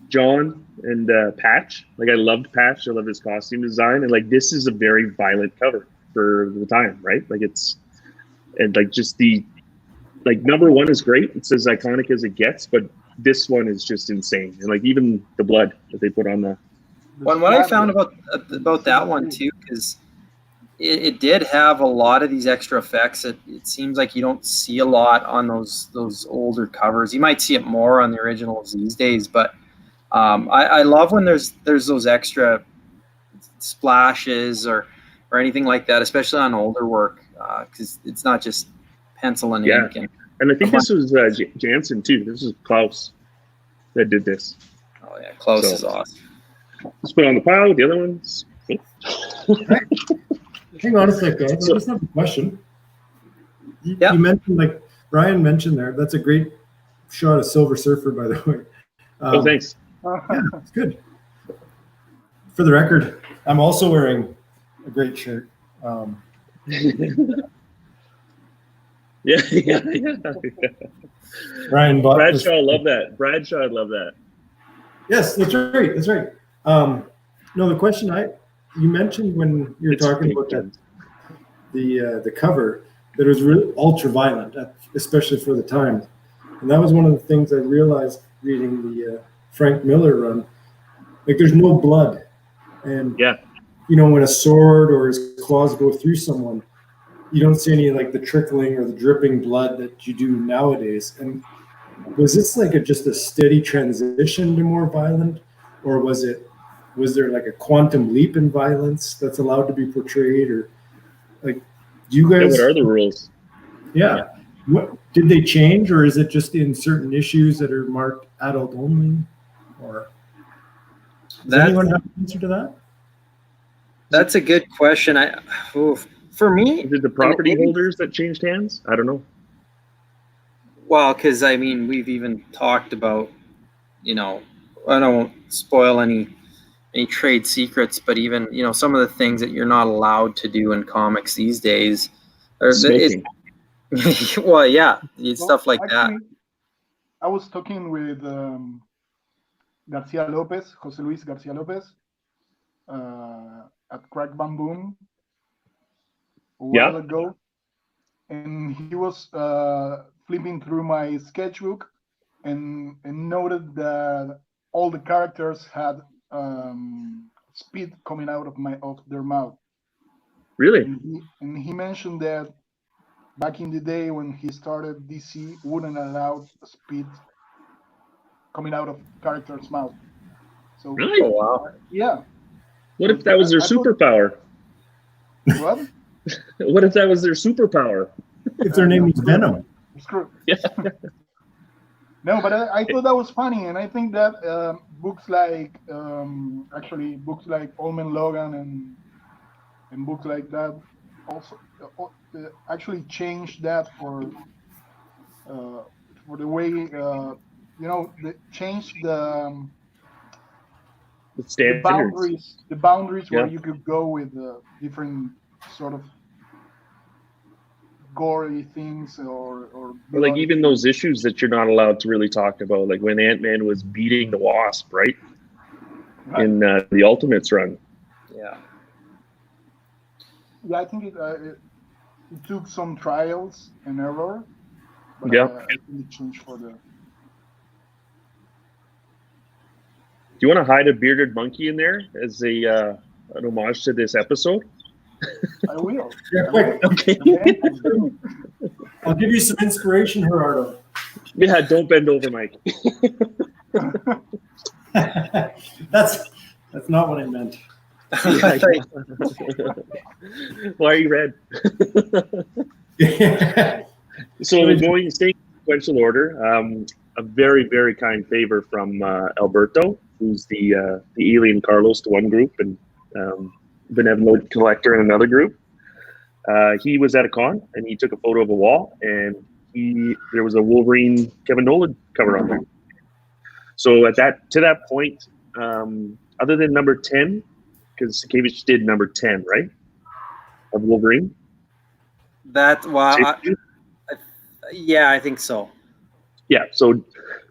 John and Patch. Like I loved Patch. I loved his costume design. And like this is a very violent cover for the time, right? Like and like just the #1 is great. It's as iconic as it gets, but this one is just insane. And like even the blood that they put on the What I found about that one too, because it did have a lot of these extra effects. It seems like you don't see a lot on those older covers. You might see it more on the originals these days, but I love when there's those extra splashes or anything like that, especially on older work, because it's not just pencil and ink. And I think this was Jansen too. This is Klaus that did this. Oh yeah, Klaus is awesome. Let's put it on the pile with the other ones. Hang on a second. I just have a question. You mentioned, like Brian mentioned there, that's a great shot of Silver Surfer, by the way. Thanks. Yeah, it's good. For the record, I'm also wearing a great shirt. Yeah. Brian bought Bradshaw, love that. Bradshaw, love that. Yes, that's right. That's right. No, the question you mentioned when you were talking about that, the cover, that it was really ultra violent, especially for the time, and that was one of the things I realized reading the Frank Miller run. Like, there's no blood, and when a sword or his claws go through someone, you don't see any like the trickling or the dripping blood that you do nowadays. And was this like just a steady transition to more violent, or was there like a quantum leap in violence that's allowed to be portrayed, or like, do you guys? What are the rules? Yeah. What did they change, or is it just in certain issues that are marked adult only, or does anyone have an answer to that? That's a good question. For me, is it the property holders that changed hands? I don't know. Well, because I mean, we've even talked about, I don't spoil any trade secrets, but even some of the things that you're not allowed to do in comics these days. Smoking. Well, yeah, stuff like that. I was talking with Jose Luis Garcia Lopez, at Crack Bamboom a while ago, and he was flipping through my sketchbook and noted that all the characters had spit coming out of their mouth. Really? And he mentioned that back in the day when he started, DC wouldn't allow spit coming out of characters' mouth. So really? Oh, wow. Yeah. What if that was their superpower? What? What if that was their superpower? If their name was Venom. Screw. Yeah. No, but I thought that was funny, and I think that books like Old Man Logan and books like that also actually changed that for the way they changed the boundaries where you could go with different sort of gory things or like even those issues that you're not allowed to really talk about, like when Ant-Man was beating the Wasp, right? In the Ultimates run. Yeah, I think it took some trials and error, but it changed for the. Do you want to hide a bearded monkey in there as a an homage to this episode? I will. Yeah, quick. Okay. I'll give you some inspiration, Gerardo. Yeah, don't bend over, Mike. That's not what I meant. Why are you red? So going staying in sequential order, a very, very kind favor from Alberto, who's the alien Carlos to one group and benevolent collector in another group. He was at a con and he took a photo of a wall, and there was a Wolverine Kevin Nolan cover on there. So to that point, other than number 10, because Sakevich did number 10, right, of Wolverine. Yeah, I think so. Yeah, so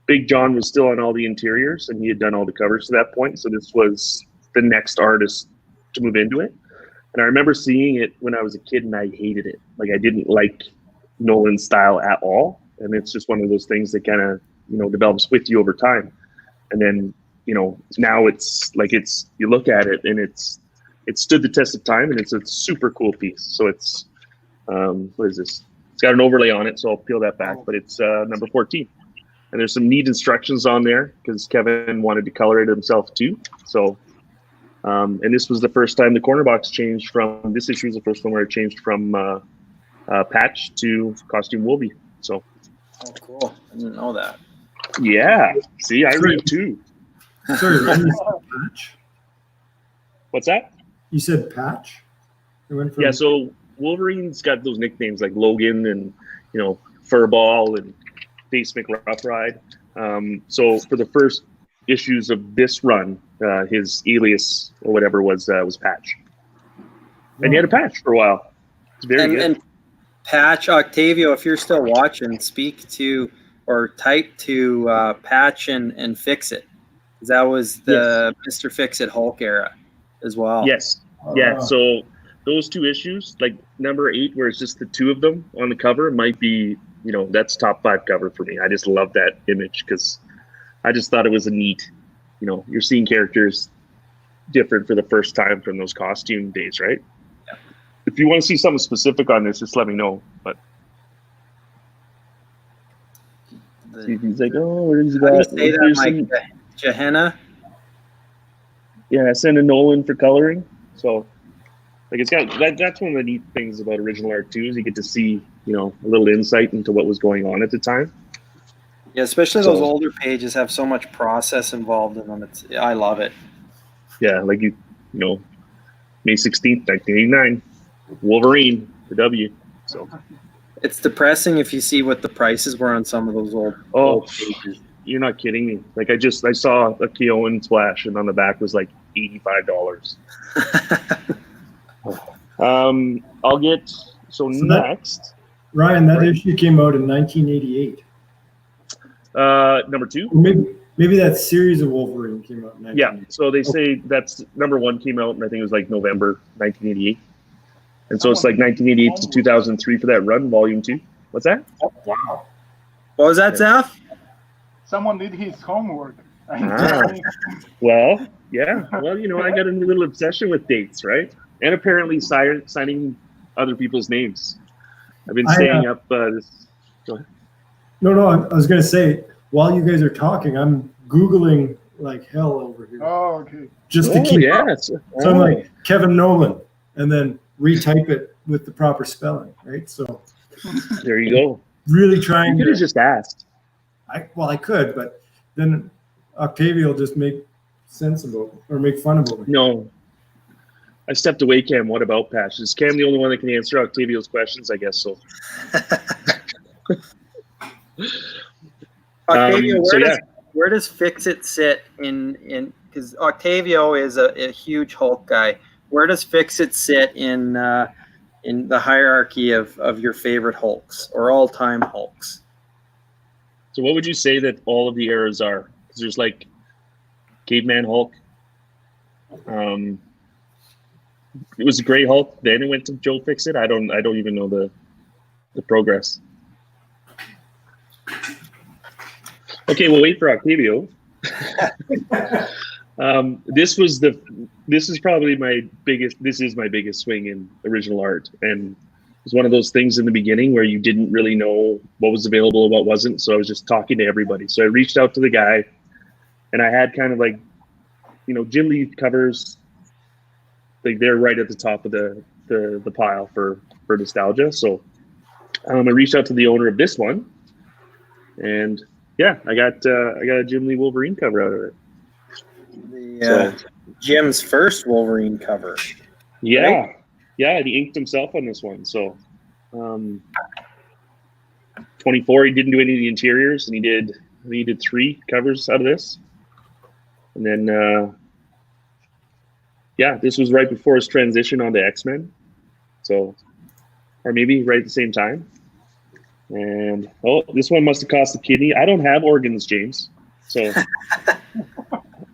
Big John was still on all the interiors, and he had done all the covers to that point. So this was the next artist to move into it. And I remember seeing it when I was a kid, and I hated it. Like, I didn't like Nolan's style at all. And it's just one of those things that kind of, develops with you over time. And then, now it's like you look at it, and it stood the test of time, and it's a super cool piece. So it's, what is this? It's got an overlay on it, so I'll peel that back, but it's number 14. And there's some neat instructions on there because Kevin wanted to color it himself too. So, and this was the first time the corner box changed from, this issue was the first one where it changed from patch to costume Wolvie. So. Oh, cool. I didn't know that. Yeah. See, I read too. Sorry, Patch? What's that? You said Patch? Yeah, so Wolverine's got those nicknames like Logan and, Furball and Face McRoughRide. So for the first issues of this run, his alias or whatever was Patch. And he had a patch for a while. It's very good. And Patch, Octavio, if you're still watching, speak to or type to Patch and Fix It. That was the Mr. Fix It Hulk era as well. Yes. Yeah, so those two issues, like number 8, where it's just the two of them on the cover, might be, that's top 5 cover for me. I just love that image because I just thought it was a neat, you're seeing characters different for the first time from those costume days, right? Yeah. If you want to see something specific on this, just let me know. But he's like, oh, where's that? How do you say that, Mike? Gehenna? Yeah, send a Nolan for coloring. So, like, it's got that's one of the neat things about original art too, is you get to see, a little insight into what was going on at the time. Yeah, especially those older pages have so much process involved in them. I love it. Yeah, like May 16th, 1989, Wolverine, the W. So it's depressing if you see what the prices were on some of those old pages. You're not kidding me. Like, I saw a Keown splash, and on the back was like $85. I'll get next. Ryan, that issue came out in 1988. Number 2. Maybe that series of Wolverine came out in 1988. Yeah, so they say that's number 1 came out, and I think it was like November 1988. And so it's like 1988 to 2003 for that run, volume 2. What's that? Oh, wow. What was that, Zaf? Someone did his homework. Well, yeah. Well, I got a little obsession with dates, right? And apparently signing other people's names. I've been staying up this. Go ahead. No, I was going to say, while you guys are talking, I'm Googling like hell over here. Oh, okay. Just to keep up. So I'm like, Kevin Nolan, and then retype it with the proper spelling, right? So there you go. Really trying to. You could have just asked. I could, but then Octavio will just make sense about it or make fun about it. No. I stepped away, Cam. What about Patch? Is Cam the only one that can answer Octavio's questions? I guess so. Octavio, where does Fix It sit in because Octavio is a huge Hulk guy. Where does Fix It sit in the hierarchy of your favorite Hulks or all-time Hulks? So what would you say that all of the eras are? Because there's like Caveman Hulk. It was a Gray Hulk. Then it went to Joe Fix It. I don't even know the progress. Okay, we'll wait for Octavio. This is probably my biggest swing in original art, and it's one of those things in the beginning where you didn't really know what was available and what wasn't. So I was just talking to everybody. So I reached out to the guy, and I had kind of like, Jim Lee covers, like they're right at the top of the pile for nostalgia. So I reached out to the owner of this one, and yeah, I got a Jim Lee Wolverine cover out of it. Jim's first Wolverine cover. Yeah, right? Yeah, he inked himself on this one. So 24, he didn't do any of the interiors, and he did 3 covers out of this. And then this was right before his transition onto X-Men. So, or maybe right at the same time. And this one must have cost a kidney. I don't have organs, James. So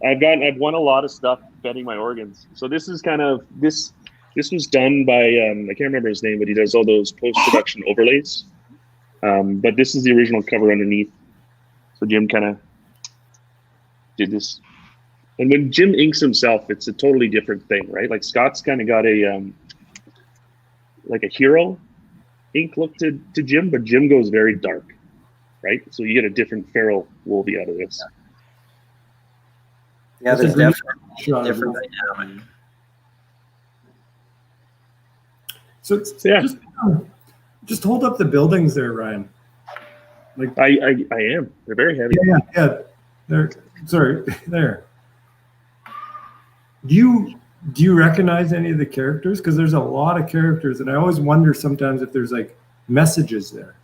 I've won a lot of stuff betting my organs. So this is kind of this was done by I can't remember his name, but he does all those post-production overlays. But this is the original cover underneath. So Jim kind of did this. And when Jim inks himself, it's a totally different thing, right? Like Scott's kind of got a like a hero ink look to Jim, but Jim goes very dark, right? So you get a different feral Wolvie out of this. Yeah, there's definitely different dynamic. So just hold up the buildings there, Ryan. Like I am. They're very heavy. Yeah. There. Do you recognize any of the characters? Because there's a lot of characters, and I always wonder sometimes if there's like messages there.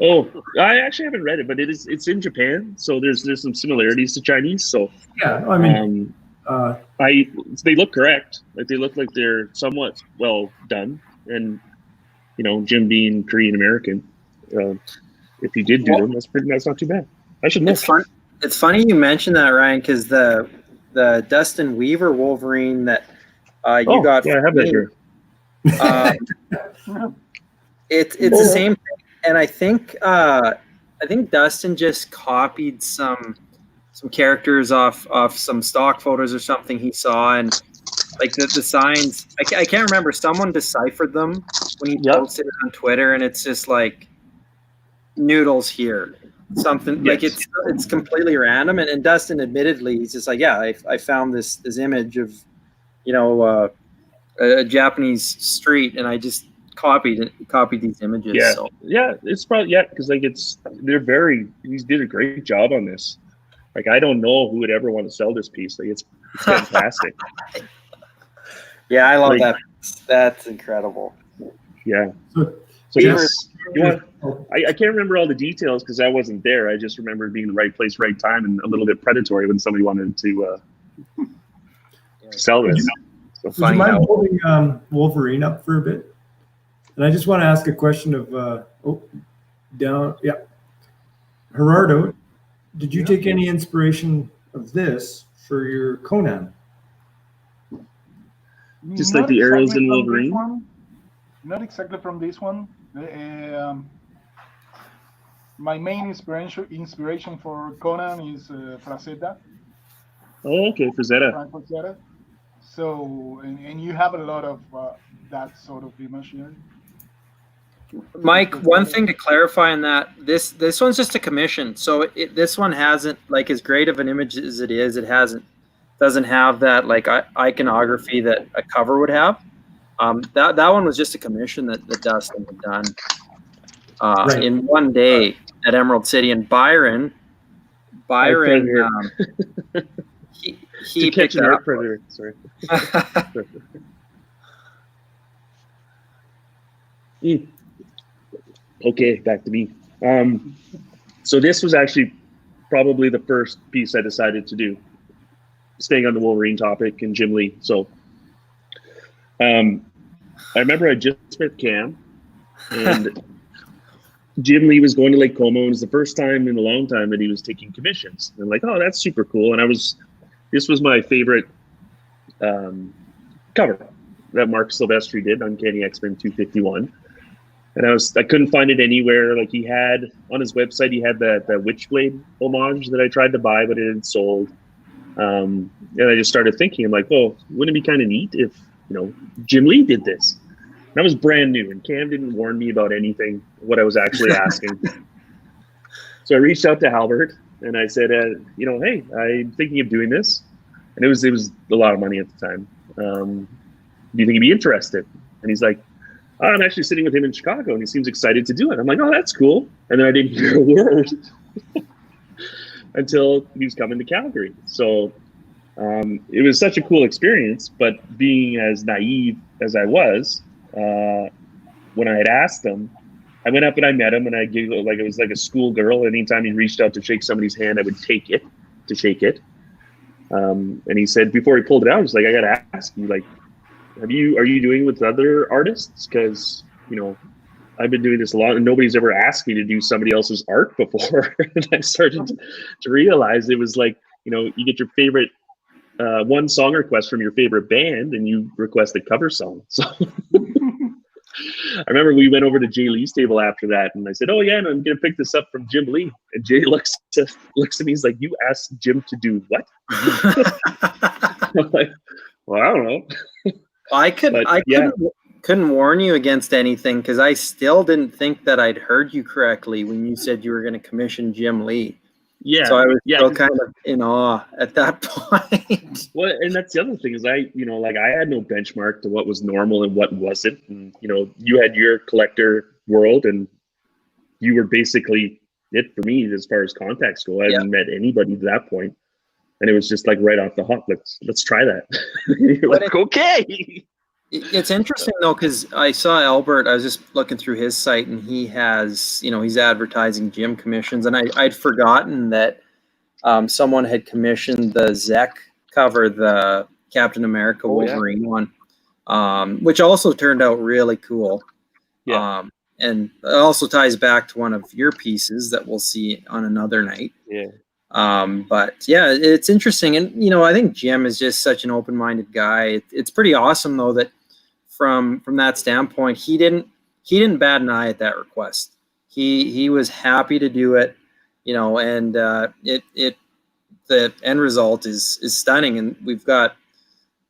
Oh, I actually haven't read it, but it's in Japan, so there's some similarities to Chinese. So yeah, I mean, they look correct. Like they look like they're somewhat well done, and Jim being Korean American, if he did do them, that's not too bad. I should know. It's funny you mentioned that, Ryan, because the Dustin Weaver Wolverine that you got. Yeah, I have that here. It's the same thing, and I think Dustin just copied some characters off some stock photos or something he saw, and like the signs. I can't remember. Someone deciphered them when he posted it on Twitter, and it's just like noodles here. Something like it's completely random, and Dustin admittedly he's just like, I found this image of a Japanese street, and I just copied these images. It's probably because like he did a great job on this. Like I don't know who would ever want to sell this piece. Like it's fantastic. Yeah, I love that. That's incredible. Yeah. So yes, I can't remember all the details because I wasn't there. I just remember being in the right place, right time, and a little bit predatory when somebody wanted to sell this. Would you mind holding Wolverine up for a bit? And I just want to ask a question of Gerardo, did you take any inspiration of this for your Conan? Just like the arrows in Wolverine? Not exactly from this one. My main inspiration for Conan is Frazetta. Oh, okay, Frazetta. So, and you have a lot of that sort of image here. Mike, one thing to clarify on that, this one's just a commission. So this one hasn't, like, as great of an image as it is, doesn't have that like iconography that a cover would have. That one was just a commission that Dustin had done in one day at Emerald City. And Byron, he picked it up. Predator. Sorry. Okay, back to me. So this was actually probably the first piece I decided to do, staying on the Wolverine topic and Jim Lee. So I remember I just met Cam, and Jim Lee was going to Lake Como. It was the first time in a long time that he was taking commissions. And like, oh, that's super cool. And this was my favorite cover that Mark Silvestri did, Uncanny X-Men 251. And I couldn't find it anywhere. Like he had on his website, he had that Witchblade homage that I tried to buy, but it had sold. And I just started thinking, I'm like, well, wouldn't it be kind of neat if, Jim Lee did this? And I was brand new, and Cam didn't warn me about anything, what I was actually asking. So I reached out to Halbert, and I said, hey, I'm thinking of doing this. And it was a lot of money at the time. Do you think he'd be interested? And he's like, I'm actually sitting with him in Chicago, and he seems excited to do it. I'm like, oh, that's cool. And then I didn't hear a word until he was coming to Calgary. So it was such a cool experience. But being as naive as I was, when I had asked him, I went up and I met him, and I giggled like it was like a schoolgirl. Anytime he reached out to shake somebody's hand, I would take it to shake it. And he said, before he pulled it out, he's like, I got to ask you, like, are you doing it with other artists? Because, I've been doing this a lot, and nobody's ever asked me to do somebody else's art before. And I started to realize it was like, you get your favorite one song request from your favorite band, and you request a cover song. So I remember we went over to Jay Lee's table after that, and I said, oh yeah, and I'm gonna pick this up from Jim Lee. And Jay looks at me, he's like, you asked Jim to do what? I'm like, well, I don't know. I couldn't warn you against anything, because I still didn't think that I'd heard you correctly when you said you were going to commission Jim Lee. Yeah. So I was still kind of in awe at that point. Well, and that's the other thing is I had no benchmark to what was normal and what wasn't. And, you had your collector world, and you were basically it for me as far as contacts go. I hadn't met anybody to that point. And it was just like right off the hop, let's try that. You're like, okay. It's interesting though, because I saw Albert. I was just looking through his site, and he has, he's advertising Jim commissions, and I'd forgotten that someone had commissioned the Zek cover, the Captain America Wolverine one, which also turned out really cool. Yeah. And it also ties back to one of your pieces that we'll see on another night. Yeah. But yeah, it's interesting. And, I think Jim is just such an open-minded guy. It's pretty awesome though, that from that standpoint, he didn't bat an eye at that request. He was happy to do it, and the end result is stunning. And we've got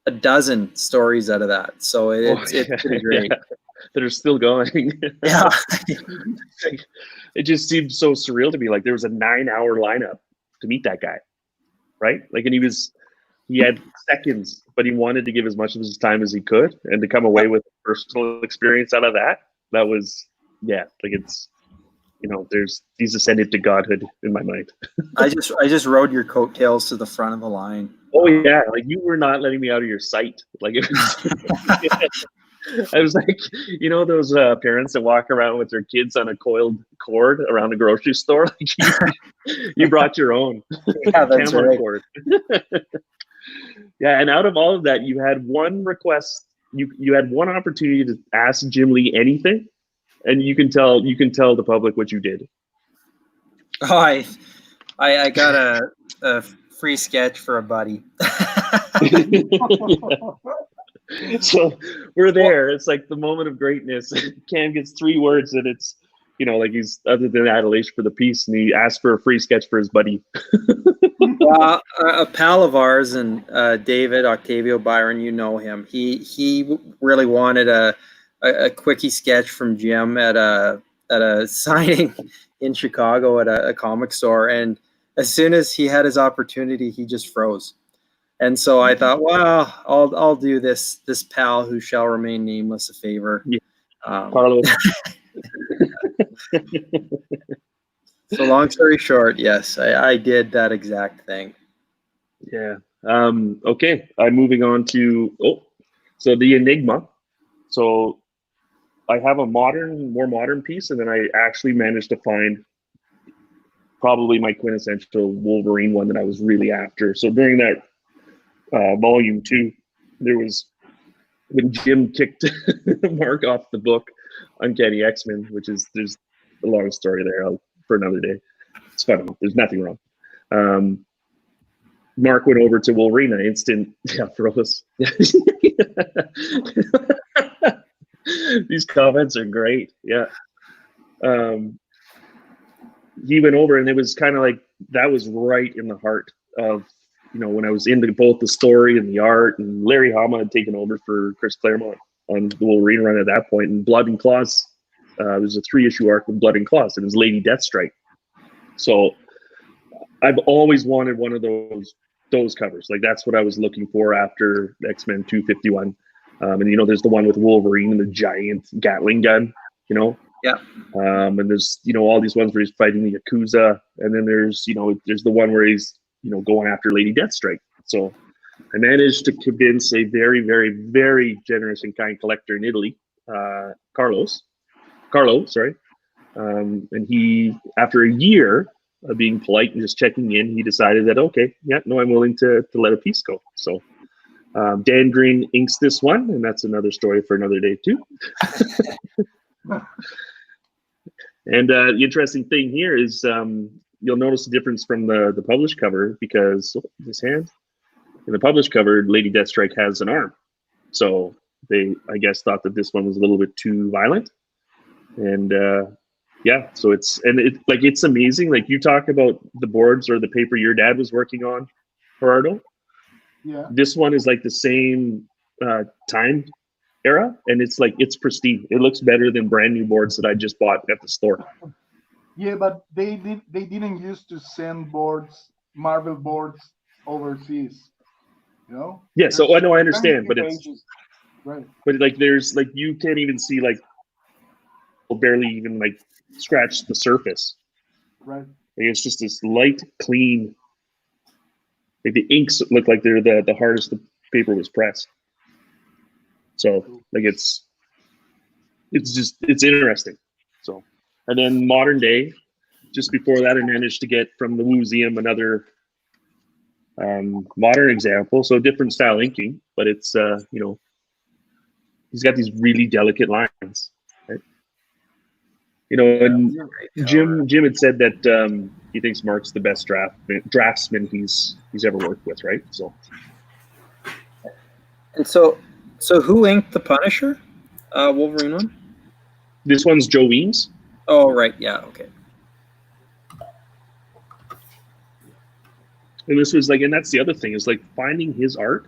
a dozen stories out of that. So it's pretty great. Yeah. That are still going. Yeah. It just seemed so surreal to me. Like there was a 9-hour lineup to meet that guy, right? Like, and he had seconds, but he wanted to give as much of his time as he could, and to come away with a personal experience out of that was, like it's, he's ascended to godhood in my mind. I just rode your coattails to the front of the line. Oh yeah, like you were not letting me out of your sight. Like it was. I was like, those parents that walk around with their kids on a coiled cord around a grocery store. Like you brought your own. Yeah, that's right. Cord. Yeah, and out of all of that, you had one request. You had one opportunity to ask Jim Lee anything, and you can tell the public what you did. Oh, I got a free sketch for a buddy. So we're there. It's like the moment of greatness. Cam gets 3 words, and it's, like he's, other than adulation for the piece, and he asked for a free sketch for his buddy. A pal of ours, and David Octavio Byron, him. He really wanted a quickie sketch from Jim at a signing in Chicago at a comic store, and as soon as he had his opportunity, he just froze. And so I thought, well, I'll do this pal who shall remain nameless a favor. Yeah. Carlos. So long story short, yes, I did that exact thing. Yeah. Okay. I'm moving on to so the Enigma. So I have a more modern piece, and then I actually managed to find probably my quintessential Wolverine one that I was really after. So during that volume 2, there was when Jim kicked Mark off the book, Uncanny X-Men, there's a long story there for another day. It's funny. There's nothing wrong. Mark went over to Wolverine, and instant froze. These comments are great. Yeah. He went over, and it was kind of like that was right in the heart of when I was into both the story and the art, and Larry Hama had taken over for Chris Claremont on the Wolverine run at that point, and Blood and Claws, there's a 3-issue arc with Blood and Claws, and it was Lady Deathstrike. So I've always wanted one of those covers. Like, that's what I was looking for after X-Men 251. And there's the one with Wolverine and the giant Gatling gun, Yeah. And there's all these ones where he's fighting the Yakuza, and then there's the one where he's going after Lady Deathstrike. So I managed to convince a very, very, very generous and kind collector in Italy, Carlo, sorry. And he, after a year of being polite and just checking in, he decided that, okay, yeah, no, I'm willing to let a piece go. So Dan Green inks this one, and that's another story for another day too. And the interesting thing here is you'll notice the difference from the published cover, because this hand in the published cover, Lady Deathstrike has an arm. So they, I guess, thought that this one was a little bit too violent. And yeah, so it's amazing. Like, you talk about the boards or the paper your dad was working on, Gerardo. Yeah. This one is like the same time era, and it's pristine. It looks better than brand new boards that I just bought at the store. Yeah, but they didn't used to send Marvel boards overseas. Yeah, so I know, I understand, but it's right. But there's you can't even see barely even scratch the surface. Right. It's just this light, clean. The inks look like they're the hardest the paper was pressed. So it's interesting. So, and then modern day, just before that, I managed to get from the museum another modern example. So different style inking, but it's he's got these really delicate lines, right? And Jim had said that he thinks Mark's the best draftsman he's ever worked with, right? So, and so who inked the Punisher, Wolverine one? This one's Joe Weems. Oh, right, yeah, okay. And this was and that's the other thing, is finding his art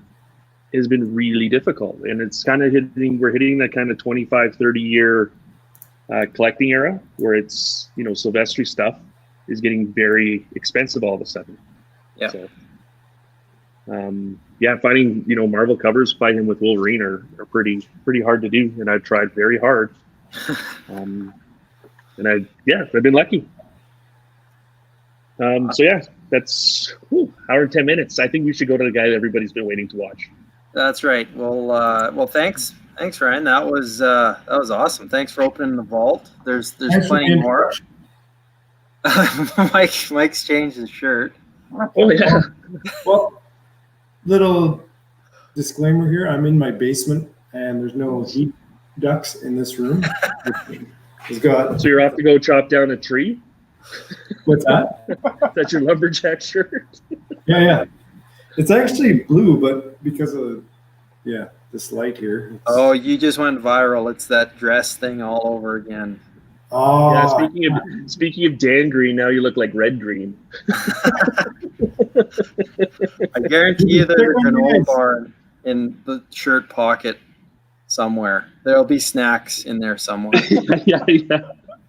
has been really difficult, and it's kind of we're hitting that kind of 25, 30 year collecting era where it's Silvestri stuff is getting very expensive all of a sudden. Yeah. So, finding Marvel covers by him with Wolverine are pretty hard to do, and I've tried very hard. And I've been lucky. So yeah, that's hour and 10 minutes. I think we should go to the guy that everybody's been waiting to watch. That's right. Well, thanks, Ryan. That was awesome. Thanks for opening the vault. There's plenty more. Mike's changed his shirt. Oh yeah. Well, little disclaimer here. I'm in my basement, and there's no heat ducts in this room. So you're off to go chop down a tree? What's that? That's your lumberjack shirt? Yeah. It's actually blue, but because of this light here. Oh, you just went viral. It's that dress thing all over again. Oh. Yeah, speaking of Dan Green, now you look like Red Green. I guarantee you there's a granola bar in the shirt pocket somewhere. There'll be snacks in there somewhere. Yeah.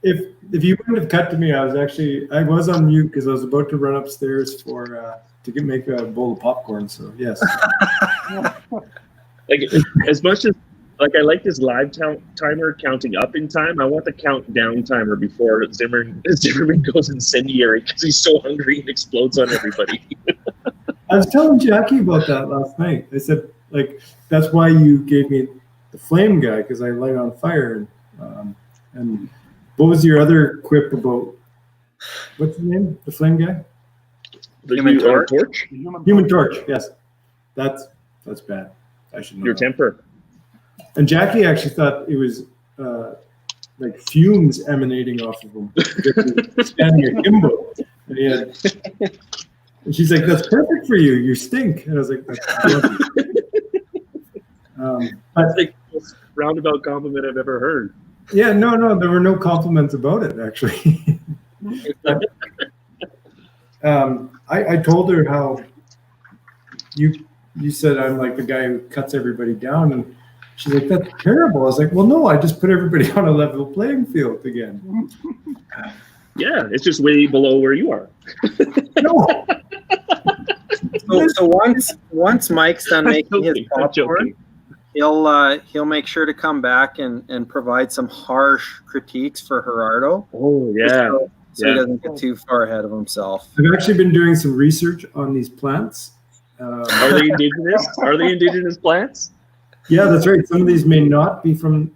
If you wouldn't have cut to me, I was on mute because I was about to run upstairs to make a bowl of popcorn. So yes. As much as I like this live timer counting up in time, I want the countdown timer before Zimmerman goes incendiary because he's so hungry and explodes on everybody. I was telling Jackie about that last night. I said that's why you gave me the flame guy, because I light on fire. And what was your other quip about? What's the name? The flame guy? The Human Torch. Human Torch. Yes, that's bad. I should know. Your temper. And Jackie actually thought it was fumes emanating off of him. Standing akimbo. And she's like, "That's perfect for you. You stink." And I was like, "That's lovely." That's the most roundabout compliment I've ever heard. Yeah, no, there were no compliments about it, actually. I told her how you said I'm like the guy who cuts everybody down, and she's like, that's terrible. I was like, well, no, I just put everybody on a level playing field again. Yeah, it's just way below where you are. No. So once Mike's done making his I'm popcorn, he'll make sure to come back and provide some harsh critiques for Gerardo. Oh yeah. So he doesn't get too far ahead of himself. I've actually been doing some research on these plants. Are they indigenous? Are they indigenous plants? Yeah, that's right. Some of these may not be from.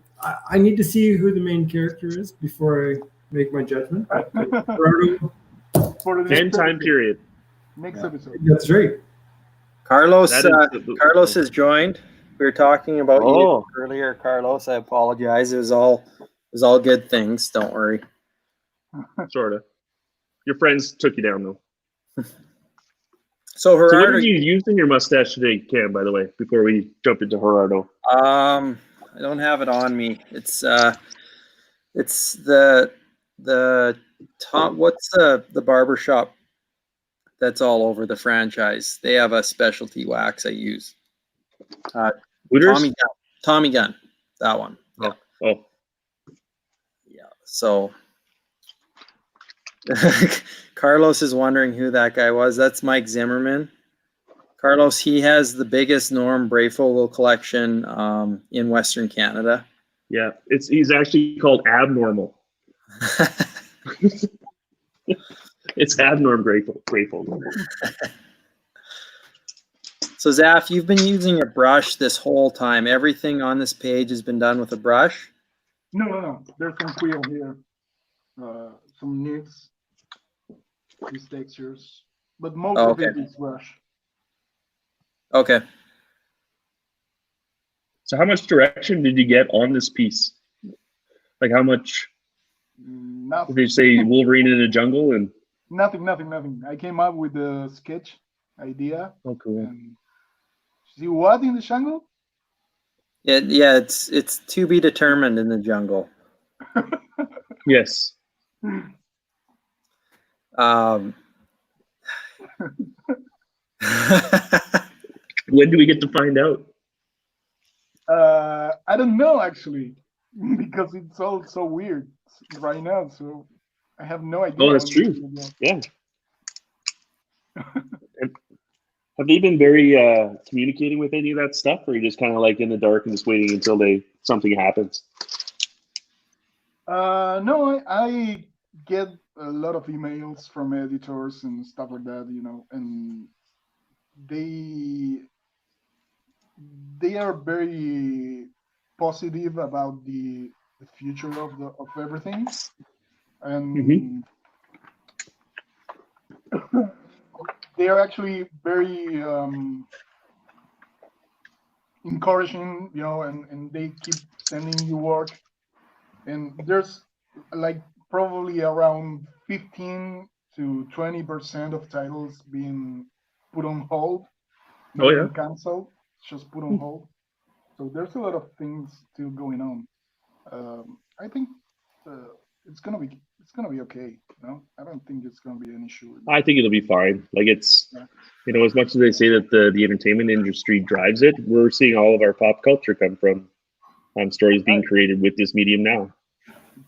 I need to see who the main character is before I make my judgment. Gerardo, For the End time period. next episode. that's right. Carlos That is has joined. We were talking about Oh. you earlier, Carlos. I apologize. It was all good things. Don't worry. Sort of. Your friends took you down though. So So what Gerardo, did you use in your mustache today, Cam? By the way, before we jump into Gerardo. I don't have it on me. It's the top. What's the barber shop that's all over the franchise? They have a specialty wax I use. Hooters? Tommy Gun, that one. Yeah. Oh, Yeah. So Carlos is wondering who that guy was. That's Mike Zimmerman. Carlos, he has the biggest Norm Brayfogle collection in Western Canada. yeah. He's actually called Abnormal. It's Abnorm Grateful. So Zaf, you've been using a brush this whole time. Everything on this page has been done with a brush. No. There's some quill here. Some nibs. These textures. But most of it is brush. Okay. So how much direction did you get on this piece? Like how much Nothing. did you say Wolverine in a jungle and Nothing. I came up with the sketch idea. oh cool. And see what in the jungle? Yeah, it's to be determined in the jungle. Yes. When do we get to find out? I don't know actually, because it's all so weird right now. So I have no idea. Oh, that's true. Yeah. Have they been very communicating with any of that stuff, or are you just kind of like in the dark and just waiting until something happens? No, I get a lot of emails from editors and stuff like that, and they are very positive about the future of everything, and they are actually very encouraging, and they keep sending you work. And there's like probably around 15 to 20% of titles being put on hold. Oh yeah. Canceled, just put on hold. So there's a lot of things still going on. I think it's gonna be okay. I don't think it's gonna be an issue. I think it'll be fine. Like it's, as much as they say that the entertainment industry drives it, we're seeing all of our pop culture come from stories being created with this medium now.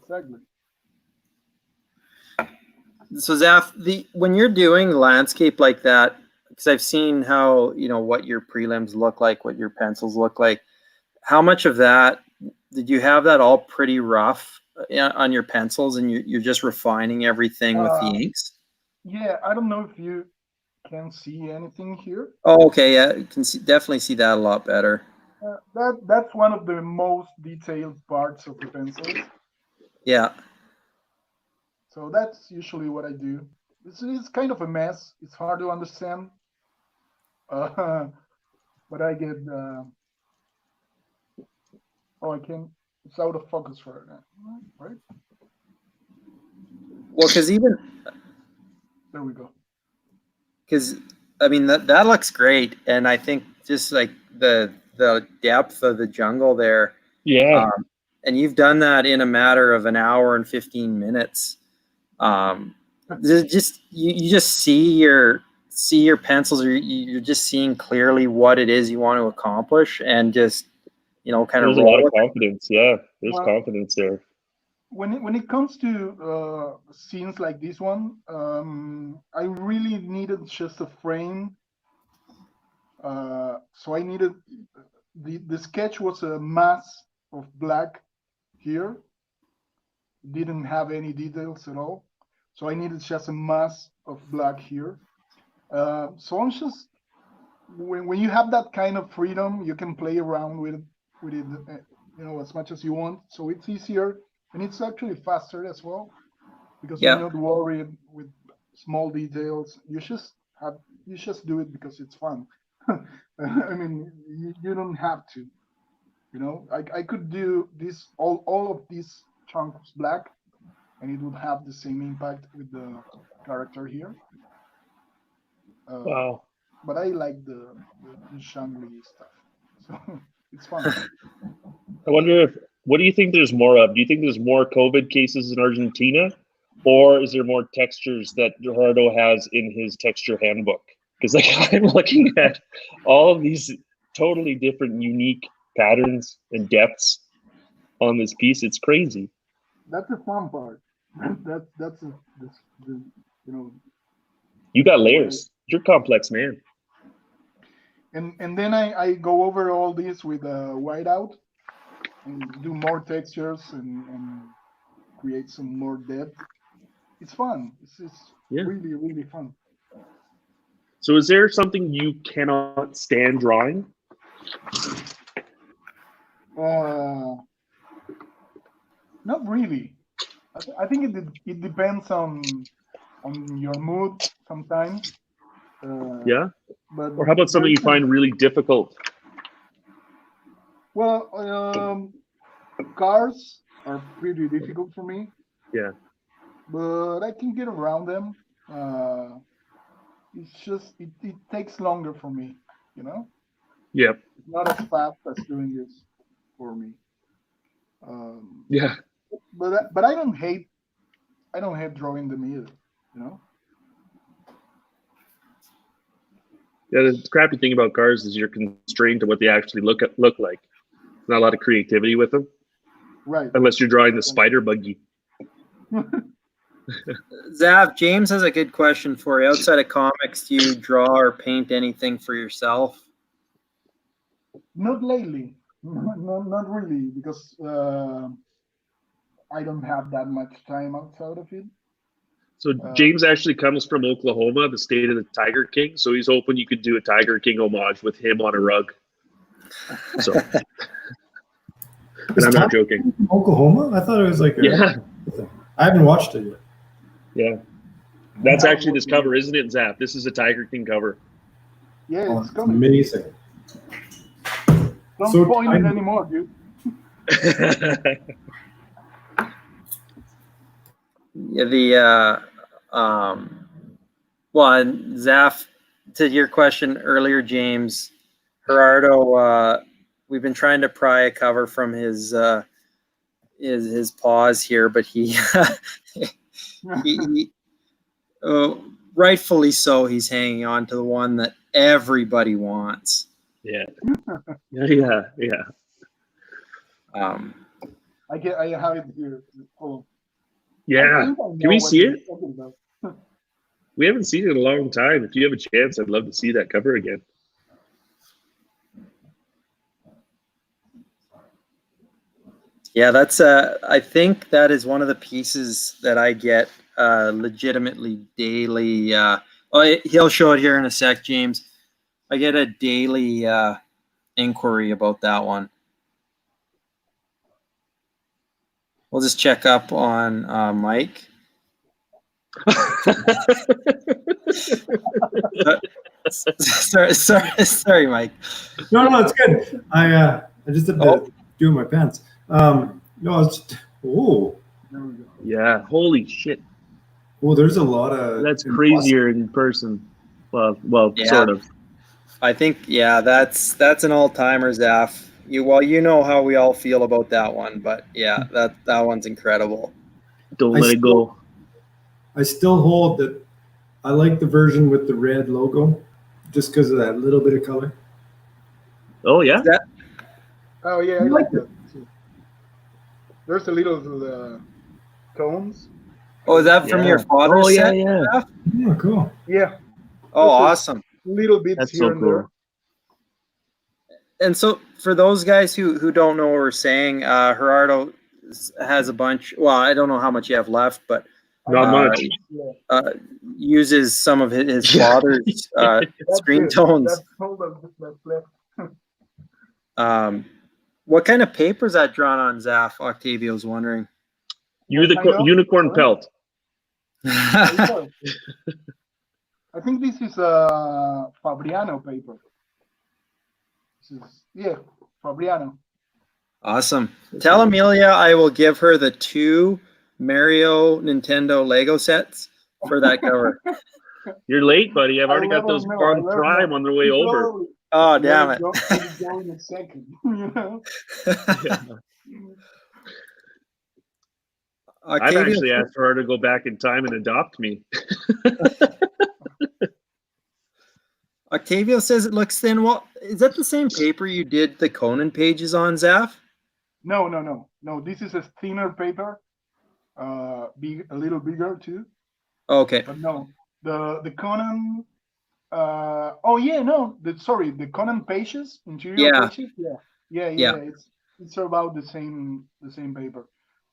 Exactly. So Zaf, when you're doing landscape like that, because I've seen how what your prelims look like, what your pencils look like. How much of that did you have that all pretty rough on your pencils, and you're just refining everything with the inks? Yeah, I don't know if you can see anything here. Oh, okay, yeah, you can definitely see that a lot better. That's one of the most detailed parts of the pencils. Yeah. So that's usually what I do. It's kind of a mess. It's hard to understand. But I get. I can. It's out of focus for it, right? Well, because there we go. Because I mean that looks great, and I think just like the depth of the jungle there. Yeah. And you've done that in a matter of an hour and 15 minutes. You just see see your pencils, or you're just seeing clearly what it is you want to accomplish, and just kind There's of a lot roll of with it. confidence. Yeah, there's Well, confidence there. when it comes to scenes like this one, I really needed just a frame. So I needed the sketch was a mass of black here. Didn't have any details at all. So I needed just a mass of black here. So I'm just when you have that kind of freedom, you can play around with it, as much as you want. So it's easier and it's actually faster as well because Yeah. you're not worried with small details. You just do it because it's fun. I mean, you don't have to. I could do this all of these chunks black, and it would have the same impact with the character here. Wow. But I like the Shang-Li stuff, so it's fun. I wonder what do you think there's more of? Do you think there's more COVID cases in Argentina, or is there more textures that Gerardo has in his texture handbook? Because I'm looking at all of these totally different, unique patterns and depths on this piece. It's crazy. That's the fun part. That's You got layers. You're a complex man. And then I go over all this with whiteout and do more textures and create some more depth. It's fun. It's really, really fun. So is there something you cannot stand drawing? Not really. I think it depends on your mood sometimes. Yeah. But Or how about something you find really difficult? Well, cars are pretty difficult for me. Yeah. But I can get around them. It's just it takes longer for me, Yep. It's not as fast as doing this for me. Yeah. But I don't hate drawing them either, Yeah, the crappy thing about cars is you're constrained to what they actually look like. Not a lot of creativity with them. Right. Unless you're drawing the spider buggy. Zav, James has a good question for you. Outside of comics, do you draw or paint anything for yourself? Not lately. Not really, because I don't have that much time outside of it. So James actually comes from Oklahoma, the state of the Tiger King. So he's hoping you could do a Tiger King homage with him on a rug. So, and I'm not joking. Oklahoma? I thought it was like I haven't watched it yet. Yeah. That's actually this cover, isn't it, Zap? This is a Tiger King cover. Yeah, it's coming. Amazing. Don't point it anymore, dude. Yeah, well, and Zaf, to your question earlier, James, Gerardo, we've been trying to pry a cover from his paws here, but he rightfully so, he's hanging on to the one that everybody wants. Yeah. I have it here. Oh. Yeah. Can we see it? We haven't seen it in a long time. If you have a chance, I'd love to see that cover again. Yeah, that's I think that is one of the pieces that I get legitimately daily. He'll show it here in a sec, James. I get a daily inquiry about that one. We'll just check up on Mike. sorry, Mike. No, it's good. I just had to do my pants. No, it's just, yeah, holy shit. Oh, there's a lot of. That's crazier in person. Well, yeah. Sort of. I think, that's an all-timer, Zaf. You know how we all feel about that one, but yeah, that one's incredible. Don't let it go. I still hold that I like the version with the red logo, just because of that little bit of color. Oh yeah. Is that Oh yeah, I like that too. There's a little tones. Oh, is that from your father's Oh yeah, set? yeah. Jeff? Oh, cool. Yeah, Oh, This is- awesome. little bits That's here so and cool. And so for those guys who don't know what we're saying, Gerardo has a bunch. Well, I don't know how much you have left, but Not much. Yeah, uses some of his Yeah. father's screen it. tones. That's all that's left. What kind of paper is that drawn on, Zaff? Octavio's wondering. Unicorn pelt. Paper. I think this is Fabriano paper. This is Fabriano. Awesome. Tell Amelia I will give her the 2 Mario Nintendo Lego sets for that cover. You're late, buddy. I've already got those on Prime on their way over. Oh, damn it. Go in a second. You know? Yeah. I've Octavio, actually asked her to go back in time and adopt me. Octavio says it looks thin. Well, is that the same paper you did the Conan pages on, Zaff? No. This is a thinner paper. Big, a little bigger too. Okay. But no, the Conan. The Conan pages, interior Yeah. pages. Yeah. Yeah. It's about the same paper.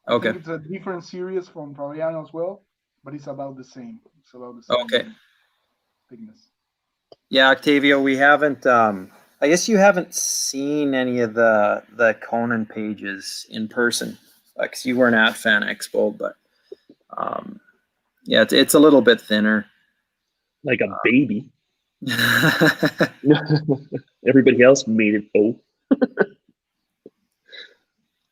I Okay. think it's a different series from Fabriano as well, but it's about the same. It's about the same Okay. thickness. Yeah, Octavio, we haven't. I guess you haven't seen any of the Conan pages in person, because you weren't at Fan Expo. But yeah, it's a little bit thinner. Like a baby. Everybody else made it.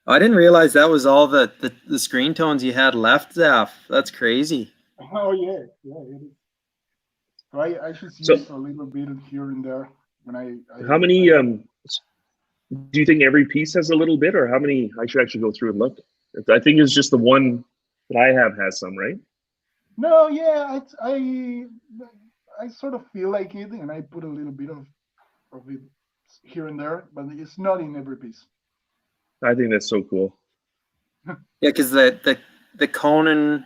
I didn't realize that was all the screen tones you had left, Zaff. That's crazy. Oh yeah, it is. So I just So- use a little bit here and there when I How many? Do you think every piece has a little bit, or how many? I should actually go through and look. I think it's just the one that I have has some, right? No, yeah, I sort of feel like it, and I put a little bit of it here and there, but it's not in every piece. I think that's so cool. Yeah, because the Conan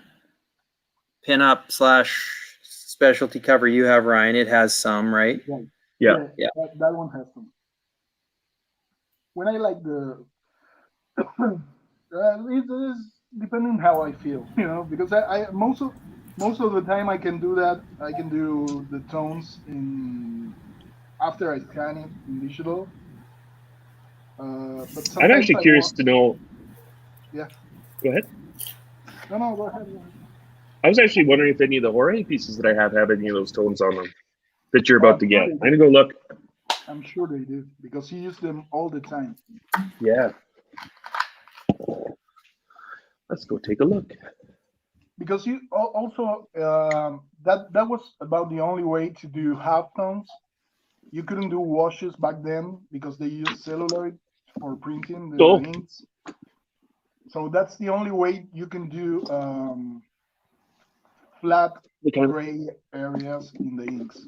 pinup / specialty cover you have, Ryan, it has some, right? Yeah. That one has some. When I like the, it is depending how I feel, because I most of the time I can do that. I can do the tones after I scan it in digital. But I'm actually curious to know. Yeah. Go ahead. No, go ahead. I was actually wondering if any of the Jorge pieces that I have any of those tones on them that you're about to get. I'm gonna go look. I'm sure they do because you use them all the time. Yeah. Let's go take a look. Because you also that was about the only way to do halftones. You couldn't do washes back then because they used celluloid for printing the inks. So that's the only way you can do flat gray areas in the inks,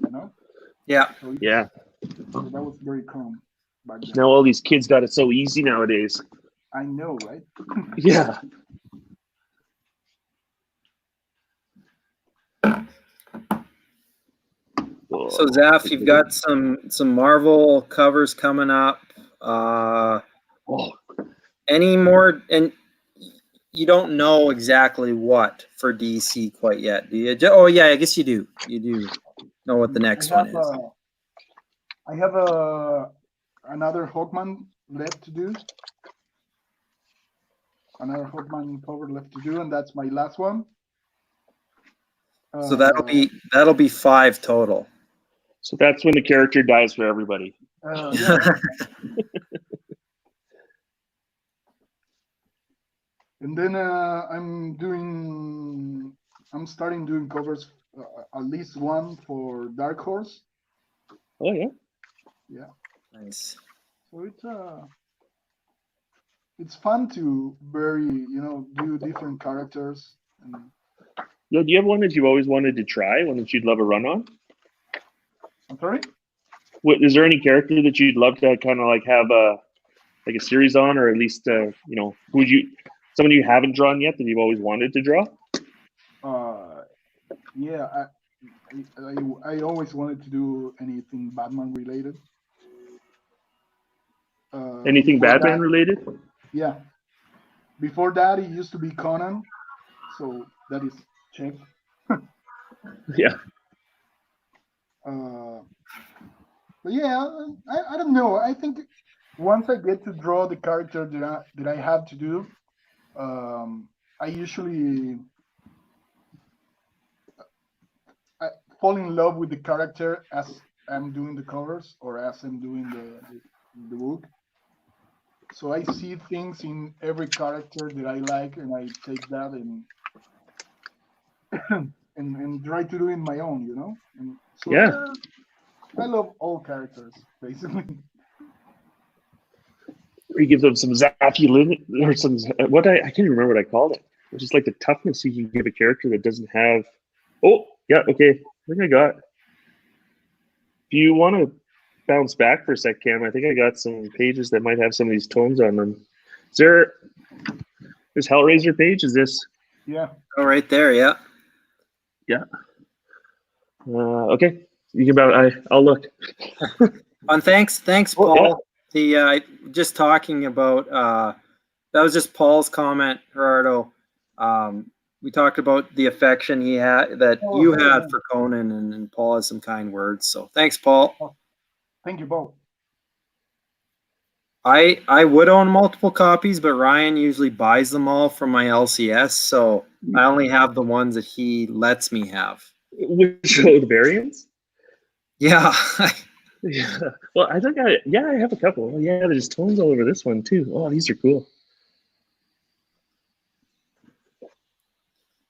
Yeah. So Yeah. So that was very common back then. Now all these kids got it so easy nowadays. I know, right? Yeah. So Zaff, you've got some Marvel covers coming up. Any more? And you don't know exactly what for DC quite yet, do you? Oh yeah, I guess you do. You do know what the next one is. I have another Hawkman left to do. Another Hawkman cover left to do, and that's my last one. So that'll be 5 total. So that's when the character dies for everybody. Yeah. And then I'm starting doing covers, at least one for Dark Horse. Oh yeah. Yeah. Nice. So it's fun to do different characters. And Yeah, do you have one that you've always wanted to try, one that you'd love a run on? I'm sorry? Is there any character that you'd love to kind of like have a series on, or at least someone you haven't drawn yet that you've always wanted to draw? Yeah, I always wanted to do anything Batman related. Anything Before Batman that- related? Yeah. Before that, it used to be Conan, so that is check. Yeah. But yeah, I don't know. I think once I get to draw the character that I have to do, I usually fall in love with the character as I'm doing the covers or as I'm doing the book. So I see things in every character that I like, and I take that and try to do it my own, you know. And so Yeah. I love all characters basically. He gives them some zappy limit or some I can't even remember what I called it. It's just like the toughness you can give a character that doesn't have. Oh yeah, okay. I think I got. Do you want to bounce back for a sec, Cam? I think I got some pages that might have some of these tones on them. Is there this Hellraiser page? Is this? Yeah. Oh, right there. Yeah. Yeah. Okay. You can bounce. I'll look. And thanks, Oh, Paul. The just talking about that was just Paul's comment, Gerardo. We talked about the affection you had for Conan, and Paul has some kind words. So thanks, Paul. Thank you, Paul. I would own multiple copies, but Ryan usually buys them all from my LCS, so I only have the ones that he lets me have. Which are the variants? Yeah. Yeah. Well, I think I have a couple. Oh, yeah, there's tones all over this one too. Oh, these are cool.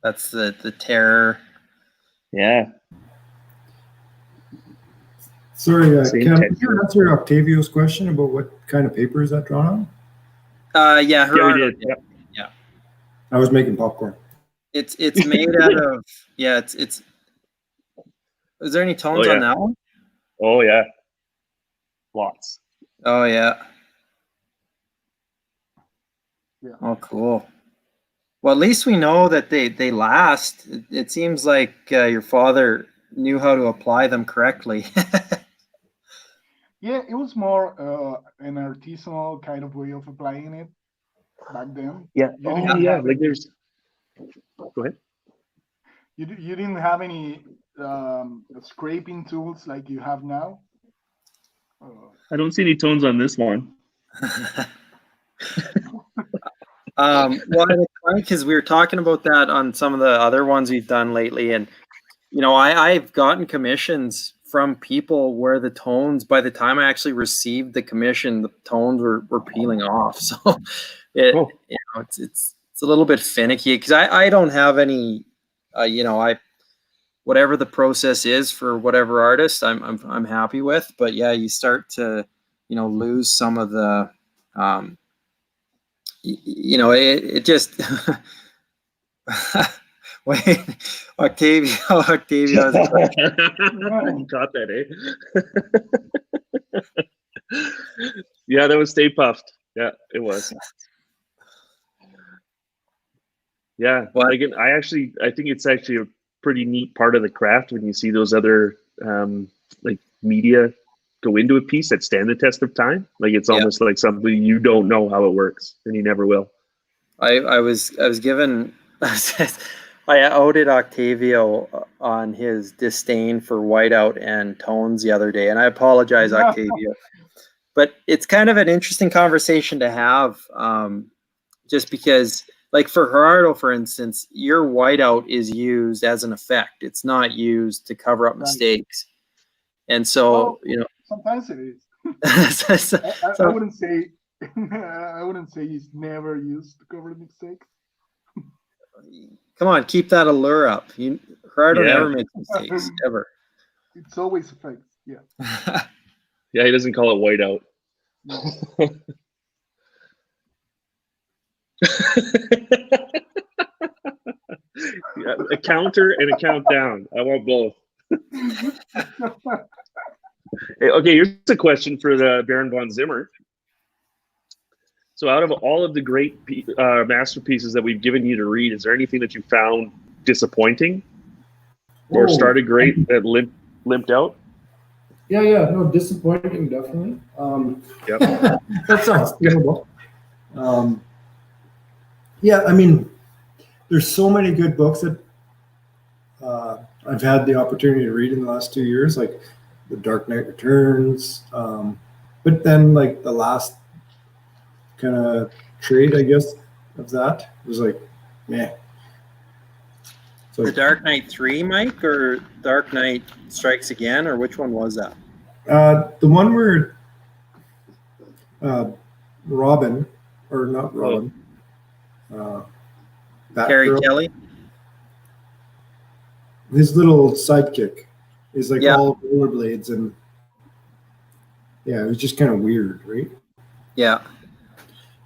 That's the terror. Yeah. Sorry, Same Cam, text. did you answer Octavio's question about what kind of paper is that drawn on? Yeah, Gerardo we did. did. Yeah. I was making popcorn. It's made out of it's. Is there any tones on that one? Oh yeah. Lots. Oh yeah. Yeah. Oh cool. Well, at least we know that they last. It seems like your father knew how to apply them correctly. Yeah, it was more an artisanal kind of way of applying it back then. Yeah. You didn't have Like any- there's. Go ahead. You didn't have any scraping tools like you have now. I don't see any tones on this one. Well, it's funny because we were talking about that on some of the other ones we've done lately, and I've gotten commissions from people where the tones, by the time I actually received the commission, the tones were peeling off. So it's a little bit finicky because I don't have any, whatever the process is for whatever artist I'm happy with. But yeah, you start to lose some of the it just wait, Octavio You got that, eh? Yeah, that was Stay Puffed. Yeah, it was. Yeah, What? like I think it's actually a pretty neat part of the craft when you see those other like media go into a piece that stand the test of time. Like it's almost like something you don't know how it works, and you never will. I was given I outed Octavio on his disdain for whiteout and tones the other day, and I apologize, Octavio. But it's kind of an interesting conversation to have, just because, like for Gerardo, for instance, your whiteout is used as an effect. It's not used to cover up mistakes. And so, sometimes it is. I wouldn't say it's never used to cover mistakes. Come on, keep that allure up. Gerardo never makes mistakes, ever. It's always effects, yeah. Yeah, he doesn't call it whiteout. No. A counter and a countdown. I want both. Okay, here's a question for the Baron von Zimmer. So out of all of the great masterpieces that we've given you to read, is there anything that you found disappointing or started great that limped out? Yeah, no, disappointing, definitely. Yep. That sounds terrible. Yeah, I mean, there's so many good books that I've had the opportunity to read in the last 2 years, like The Dark Knight Returns. But then, like, the last kind of trade, I guess, of that was like, meh. So, The Dark Knight 3, Mike, or Dark Knight Strikes Again, or which one was that? the one where Robin, or not Robin, Carrie Batgirl, Kelly? his little sidekick is like Yeah. all rollerblades, and yeah, it was just kind of weird, right? Yeah.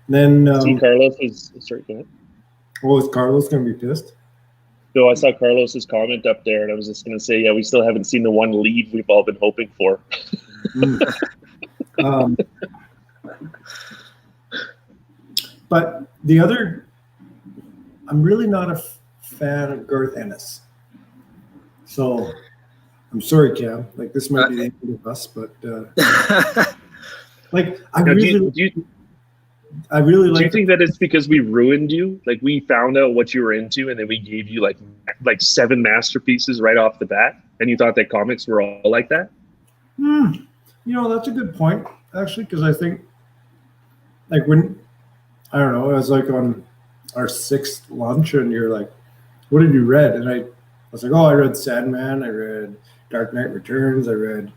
Then See, Carlos is sorry. Go ahead. is Carlos gonna be pissed? So I saw Carlos's comment up there, and I was just going to say, yeah, we still haven't seen the one lead we've all been hoping for. But the other, I'm really not a fan of Garth Ennis. So I'm sorry, Cam. Like, this might be the end of us, but like, I Now, really do you like. think that it's because we ruined you? Like, we found out what you were into, and then we gave you like 7 masterpieces right off the bat, and you thought that comics were all like that? You know, that's a good point, actually, because I think, like, when, I don't know, I was like on our 6th lunch, and you're like, what have you read? And I was like, oh, I read Sandman, I read Dark Knight Returns, I read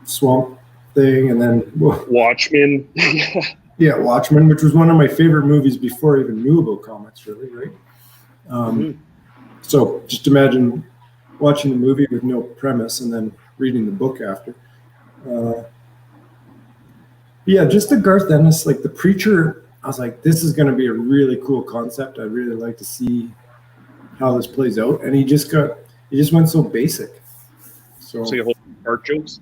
Swamp Thing, and then Watchmen. Yeah, Watchmen, which was one of my favorite movies before I even knew about comics, really, right? So just imagine watching the movie with no premise and then reading the book after. Yeah, just the Garth Ennis, like The Preacher, I was like, this is going to be a really cool concept. I'd really like to see how this plays out. And he just went so basic. So your whole fart jokes?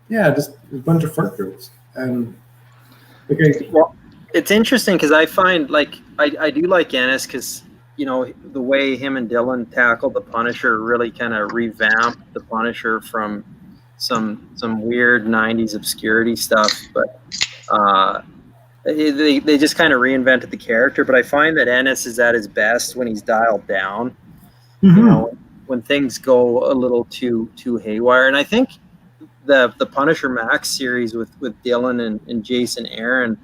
Yeah, just a bunch of fart jokes. And well, it's interesting because I find, like, I do like Ennis because, you know, the way him and Dylan tackled the Punisher really kind of revamped the Punisher from some weird 90s obscurity stuff, but they just kind of reinvented the character. But I find that Ennis is at his best when he's dialed down. You know, when things go a little too haywire. And I think the Punisher Max series with Dylan and Jason Aaron,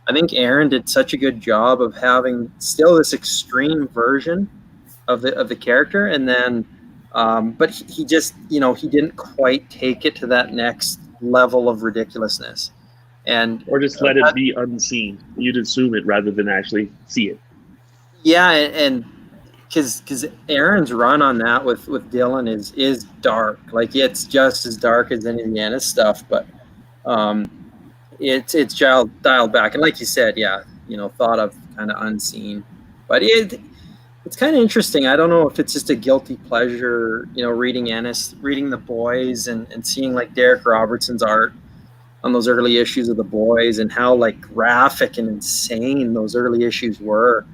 I think Aaron did such a good job of having still this extreme version of the character, and then but he just, you know, he didn't quite take it to that next level of ridiculousness, or just let it be unseen. You'd assume it rather than actually see it. Yeah, and because Aaron's run on that with Dylan is dark. Like, it's just as dark as any of the Ennis stuff, but it's dialed back. And like you said, yeah, you know, thought of kind of unseen. But it's kind of interesting. I don't know if it's just a guilty pleasure, you know, reading Ennis, reading The Boys, and seeing like Derek Robertson's art on those early issues of The Boys and how like graphic and insane those early issues were.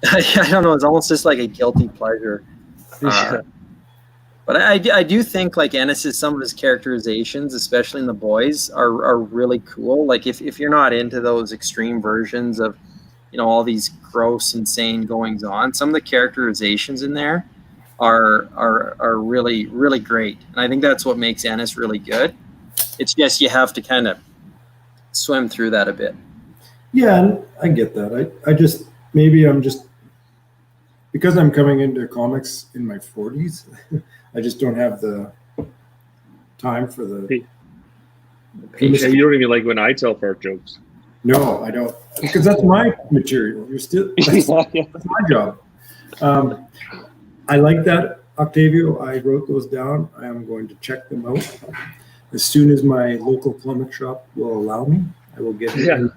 I don't know. It's almost just like a guilty pleasure. But I do think like Ennis's, some of his characterizations, especially in The Boys, are really cool. Like if you're not into those extreme versions of, you know, all these gross, insane goings on, some of the characterizations in there are really, really great. And I think that's what makes Ennis really good. It's just you have to kind of swim through that a bit. Yeah, I get that. I just, maybe I'm just, because I'm coming into comics in my 40s, I just don't have the time for the. You don't even like when I tell fart jokes. No, I don't, because that's my material. That's my job. I like that, Octavio. I wrote those down. I am going to check them out as soon as my local comic shop will allow me. I will get it.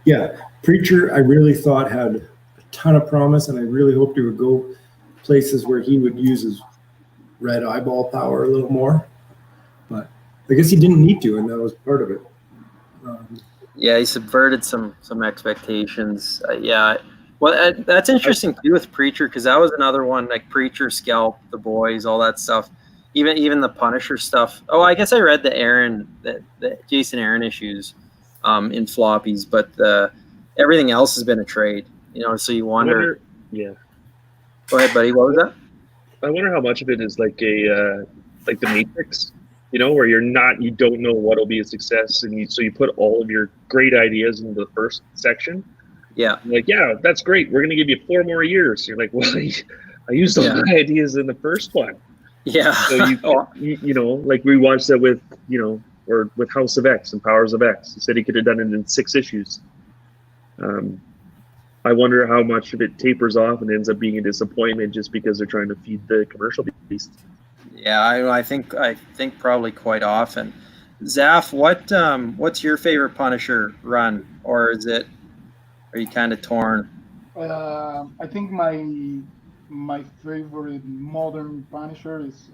Yeah, Preacher, I really thought had a ton of promise, and I really hoped he would go places where he would use his red eyeball power a little more. But I guess he didn't need to, and that was part of it. Yeah, he subverted some expectations. Yeah, well, that's interesting too with Preacher, because that was another one, like Preacher, Scalp, The Boys, all that stuff. Even the Punisher stuff. Oh, I guess I read the Jason Aaron issues in floppies, but everything else has been a trade. So you wonder. Yeah. Go ahead, buddy. What was that? I wonder how much of it is like like the Matrix, where you don't know what'll be a success, and so you put all of your great ideas into the first section. Yeah. Like, yeah, that's great. We're gonna give you 4 more years. You're like, well, I used all my ideas in the first one. Yeah. So like we watched that with or with House of X and Powers of X. He said he could have done it in 6 issues. I wonder how much of it tapers off and ends up being a disappointment just because they're trying to feed the commercial beast. Yeah, I think probably quite often. Zaff, what's your favorite Punisher run, or are you kind of torn? I think my favorite modern Punisher is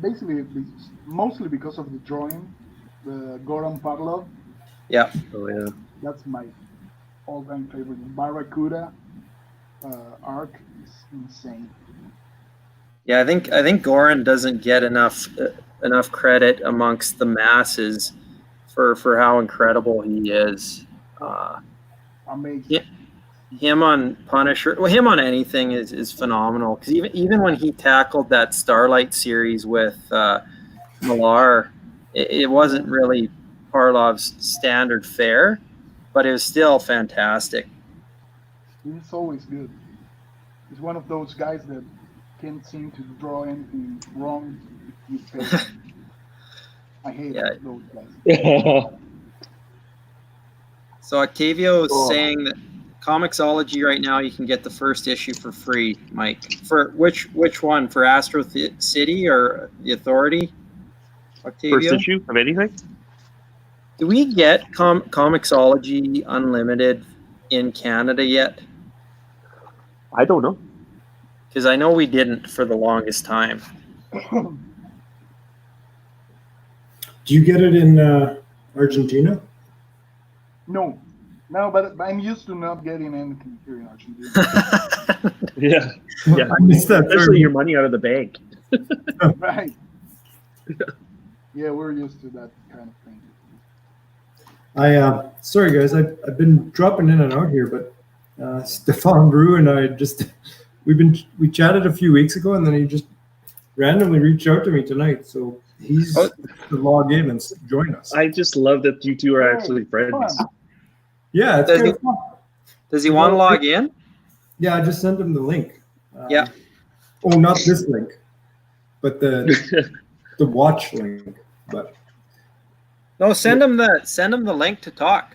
basically mostly because of the drawing, the Goran Parlov. Yeah. Oh yeah. That's my all-time favorite. Barracuda arc is insane. Yeah, I think Goran doesn't get enough credit amongst the masses for how incredible he is. Amazing. Yeah, him on Punisher, well, him on anything is phenomenal. Because even when he tackled that Starlight series with Millar, it wasn't really Parlov's standard fare, but it was still fantastic. He's always good. He's one of those guys that can't seem to draw anything wrong with paper. I hate those guys. So Octavio is saying that Comixology right now you can get the first issue for free, Mike. For which one? For Astro City or the Authority? Octavio? First issue of anything? Do we get Comixology Unlimited in Canada yet? I don't know. Because I know we didn't for the longest time. Do you get it in Argentina? No, but I'm used to not getting anything here in Argentina. Yeah. I missed that. Especially your money out of the bank. Right. Yeah, we're used to that kind of thing. Sorry guys, I've been dropping in and out here, but Stefan Brew and I we chatted a few weeks ago, and then he just randomly reached out to me tonight. So he's to log in and join us. I just love that you two are actually friends. Yeah, it's kind of fun. Does he want to log in? Yeah, I just sent him the link. Yeah. Oh, not this link, but the watch link. But no, send him the link to talk.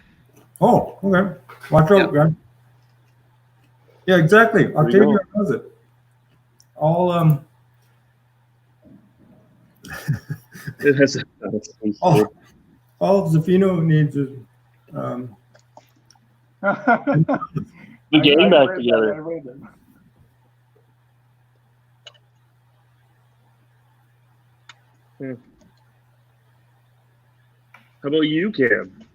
Oh, okay. Watch out, guys. Yeah, exactly. Octavio does it. All Zaffino needs is the game back together. How about you, Cam?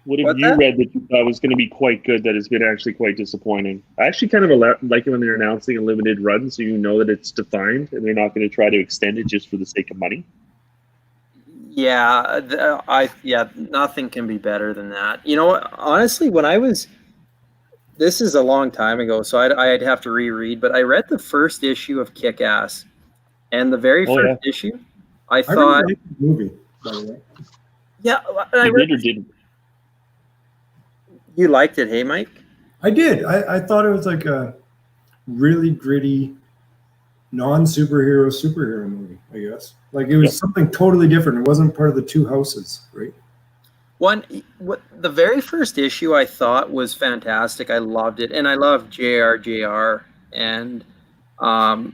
What have you read that you thought was going to be quite good that has been actually quite disappointing? I actually kind of like it when they're announcing a limited run, so you know that it's defined and they're not going to try to extend it just for the sake of money. Yeah, nothing can be better than that. Honestly, this is a long time ago, so I'd have to reread, but I read the first issue of Kick-Ass, and the very first issue, I thought... really liked the movie, by the way. Yeah, I read or didn't. You liked it, hey, Mike? I did. I thought it was like a really gritty, superhero movie, I guess. Like it was something totally different. It wasn't part of the Two Houses, right? The very first issue I thought was fantastic. I loved it, and I love JR, and I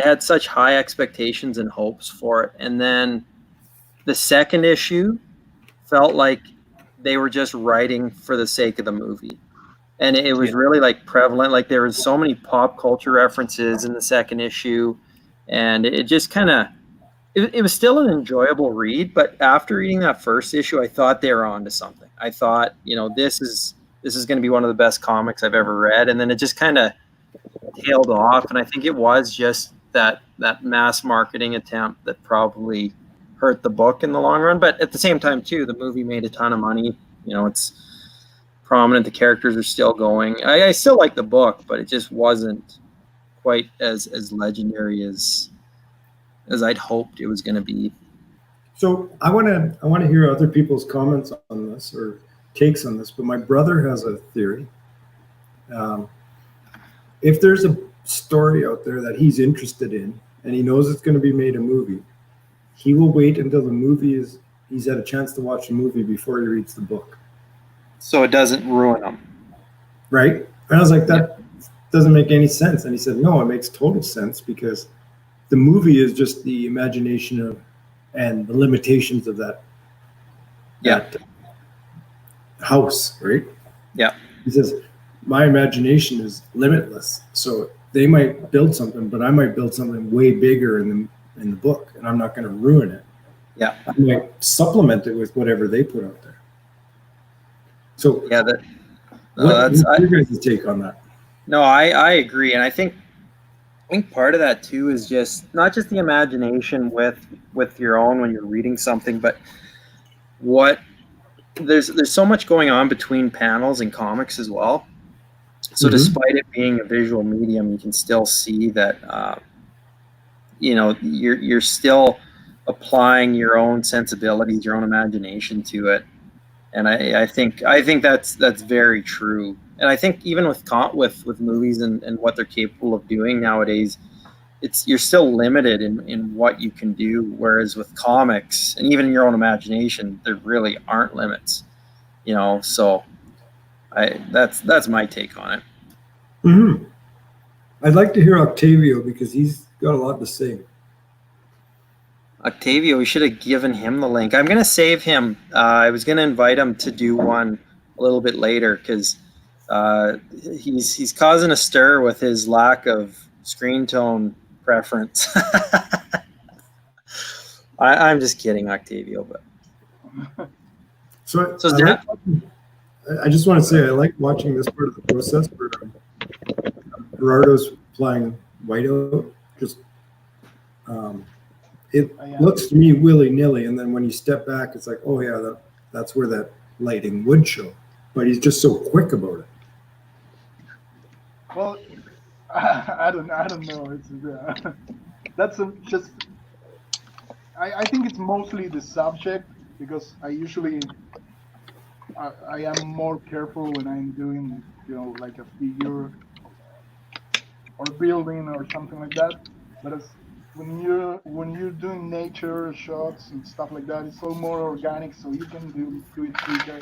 had such high expectations and hopes for it, and then the second issue felt like they were just writing for the sake of the movie. And it was really like prevalent. Like there was so many pop culture references in the second issue, and it just kind of it was still an enjoyable read. But after reading that first issue, I thought they were onto something. I thought, this is going to be one of the best comics I've ever read, and then it just kind of tailed off. And I think it was just that mass marketing attempt that probably hurt the book in the long run. But at the same time, too, the movie made a ton of money. It's prominent. The characters are still going. I still like the book, but it just wasn't quite as legendary as I'd hoped it was going to be. So I want to hear other people's comments on this or takes on this. But my brother has a theory. If there's a story out there that he's interested in and he knows it's going to be made a movie, he will wait until the movie he's had a chance to watch the movie before he reads the book. So it doesn't ruin them. Right? And I was like, that doesn't make any sense. And he said, no, it makes total sense because the movie is just the imagination of and the limitations of that house, right? Yeah. He says, my imagination is limitless. So they might build something, but I might build something way bigger in the book, and I'm not going to ruin it. Yeah. I might supplement it with whatever they put out there. So yeah, what's your guys' take on that? No, I agree, and I think part of that too is just not just the imagination with your own when you're reading something, but there's so much going on between panels in comics as well. So despite it being a visual medium, you can still see that you're still applying your own sensibilities, your own imagination to it. And I think that's very true. And I think even with movies and what they're capable of doing nowadays, you're still limited in what you can do. Whereas with comics and even in your own imagination, there really aren't limits. So that's my take on it. Mm-hmm. I'd like to hear Octavio because he's got a lot to say. Octavio, we should have given him the link. I'm going to save him. I was going to invite him to do one a little bit later because he's causing a stir with his lack of screen tone preference. I'm just kidding, Octavio. But so I just want to say I like watching this part of the process where Gerardo's playing whiteout. Just it looks to me willy-nilly, and then when you step back, it's like, oh yeah, that's where that lighting would show. But he's just so quick about it. Well, I don't know. It's that's just. I think it's mostly the subject because I usually I am more careful when I'm doing like a figure or building or something like that. But when you're doing nature shots and stuff like that, it's all more organic, so you can do it quicker.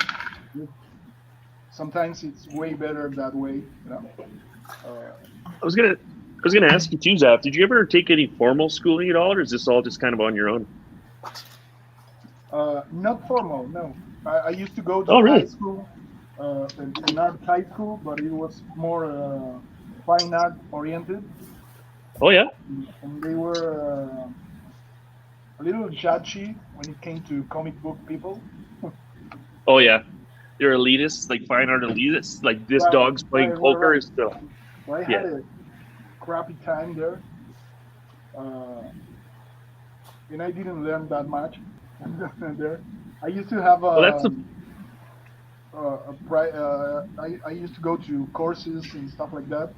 Sometimes it's way better that way. I was gonna ask you too, Zaf. Did you ever take any formal schooling at all, or is this all just kind of on your own? Not formal, no. I used to go to high school, an art high school, but it was more fine art oriented. Oh yeah. And they were a little judgy when it came to comic book people. Oh yeah, they're elitists, like fine art elitists. Like this dog's playing poker. Right. Is still. Well, I had a crappy time there, and I didn't learn that much there. I used to have I used to go to courses and stuff like that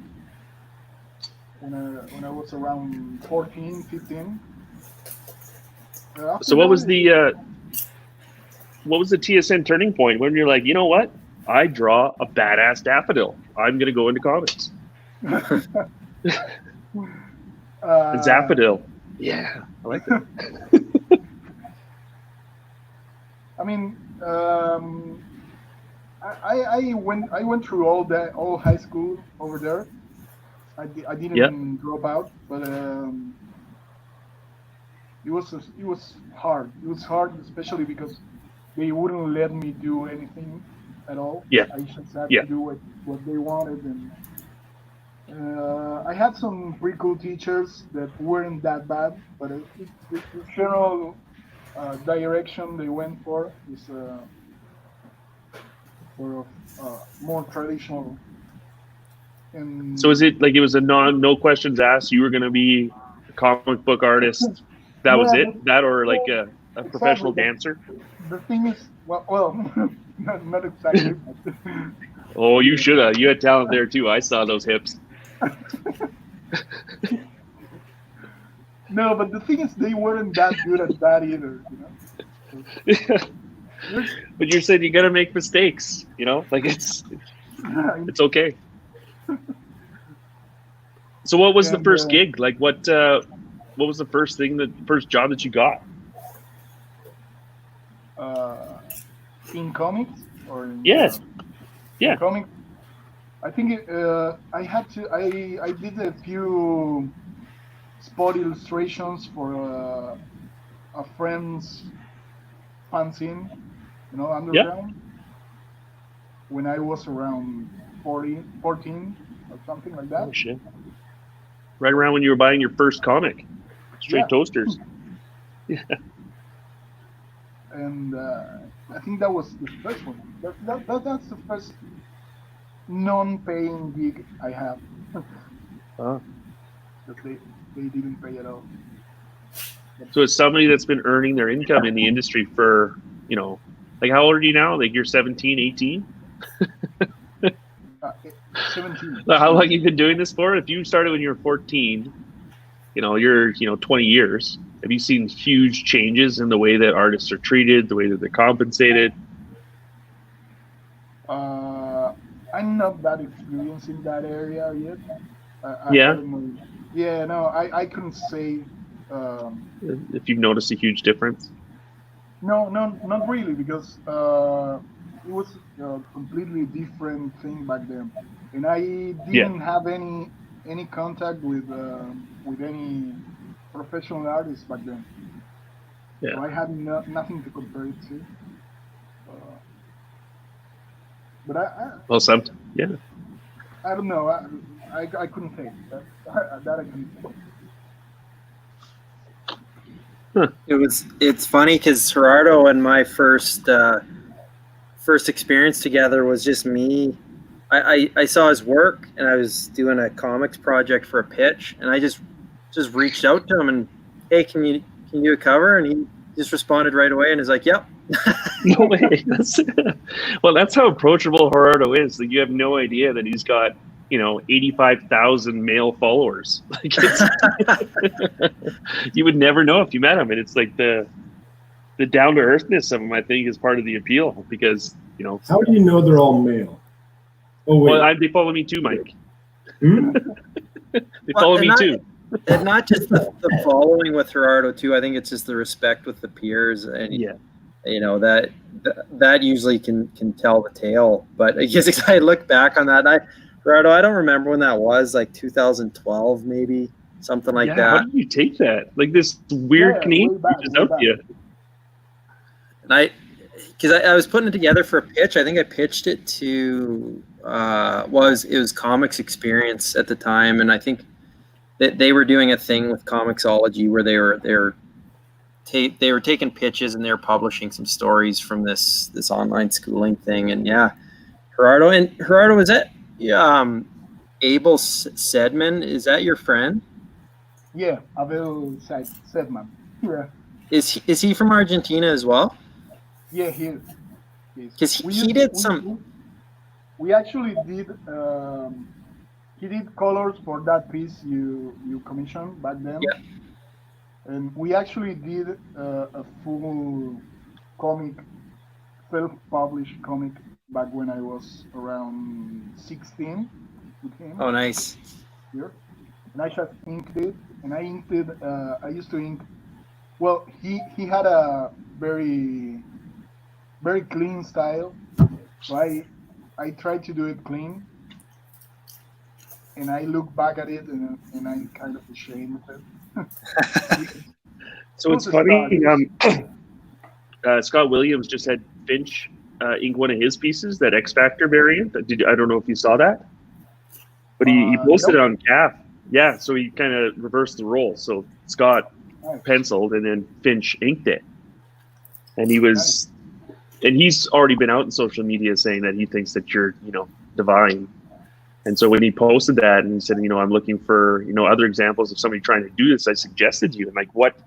when I was around 14, 15. So what was the TSN turning point when you're like, you know what? I draw a badass daffodil. I'm gonna go into comics. Daffodil. Yeah, I like that. I mean, I went through all high school over there. I didn't drop out, but it was hard. It was hard, especially because they wouldn't let me do anything at all. Yeah. I just had Yeah. to do what they wanted, and I had some pretty cool teachers that weren't that bad, but the general direction they went for is sort of more traditional. And So is it like it was a no questions asked? You were going to be a comic book artist. That was yeah, it. That or like a professional exactly. dancer. The thing is, well, not exactly. But Oh, you should have. You had talent there too. I saw those hips. no, but the thing is, they weren't that good at that either. You know. You're- But you said you got to make mistakes. You know, like it's okay. So what was the and, first gig? Like what was the first job that you got? in comics or in, Yes. Yeah. in comics, I think I had to. I did a few spot illustrations for a friend's fanzine, underground. When I was around 14 or something like that. Oh shit. Right around when you were buying your first comic. Straight Yeah. Toasters. And I think that was the first one. That's the first non-paying gig I have. Oh. That they didn't pay at all. So it's somebody that's been earning their income in the industry for, like how old are you now? Like you're 17, 18? 17. How long have you been doing this for? If you started when you were 14, you're 20 years. Have you seen huge changes in the way that artists are treated, the way that they're compensated? I'm not that experienced in that area yet. Yeah. I don't know. Yeah, no, I couldn't say. If you've noticed a huge difference. No, not really, because it was a completely different thing back then, and I didn't have any contact with any professional artists back then. Yeah. So I had nothing to compare it to. But yeah. I don't know. I couldn't say that. That I couldn't say. Huh. It's funny because Gerardo and my first experience together was just me. I saw his work and I was doing a comics project for a pitch, and I just reached out to him and, hey, can you do a cover? And he just responded right away and is like, yep. No way. That's how approachable Gerardo is. Like you have no idea that he's got 85,000 male followers. Like you would never know if you met him, and it's like the down to earthness of him. I think is part of the appeal because How do you know they're all male? Oh wait, well, they follow me too, Mike. Hmm? They follow me too. And not just the following with Gerardo too. I think it's just the respect with the peers, and that usually can tell the tale. But I guess I look back on that, Gerardo, I don't remember when that was, like 2012 maybe, something like that. How did you take that? Like this weird Canadian reaches out to you. And because I was putting it together for a pitch. I think I pitched it to it was Comics Experience at the time, and I think that they were doing a thing with Comixology where they were taking pitches and they were publishing some stories from this online schooling thing. And Gerardo, is that Abel Sedman? Is that your friend? Yeah, Abel Sedman. Yeah. Is he from Argentina as well? Yeah, he is. Because he did some. We actually did. He did colors for that piece you commissioned back then. Yeah. And we actually did a full comic, self-published comic back when I was around 16 with him. Oh, nice. Here. And I just inked it, and I inked it. I used to ink. Well, he had a very, very clean style, so I tried to do it clean, and I look back at it and I'm kind of ashamed of it. So it's funny. Scott Williams just had Finch ink one of his pieces, that X Factor variant. I don't know if you saw that, but he posted it on CAF. Yeah, so he kind of reversed the role. So Scott penciled and then Finch inked it, and he's already been out in social media saying that he thinks that you're divine. And so when he posted that and he said, I'm looking for other examples of somebody trying to do this, I suggested you. And like, what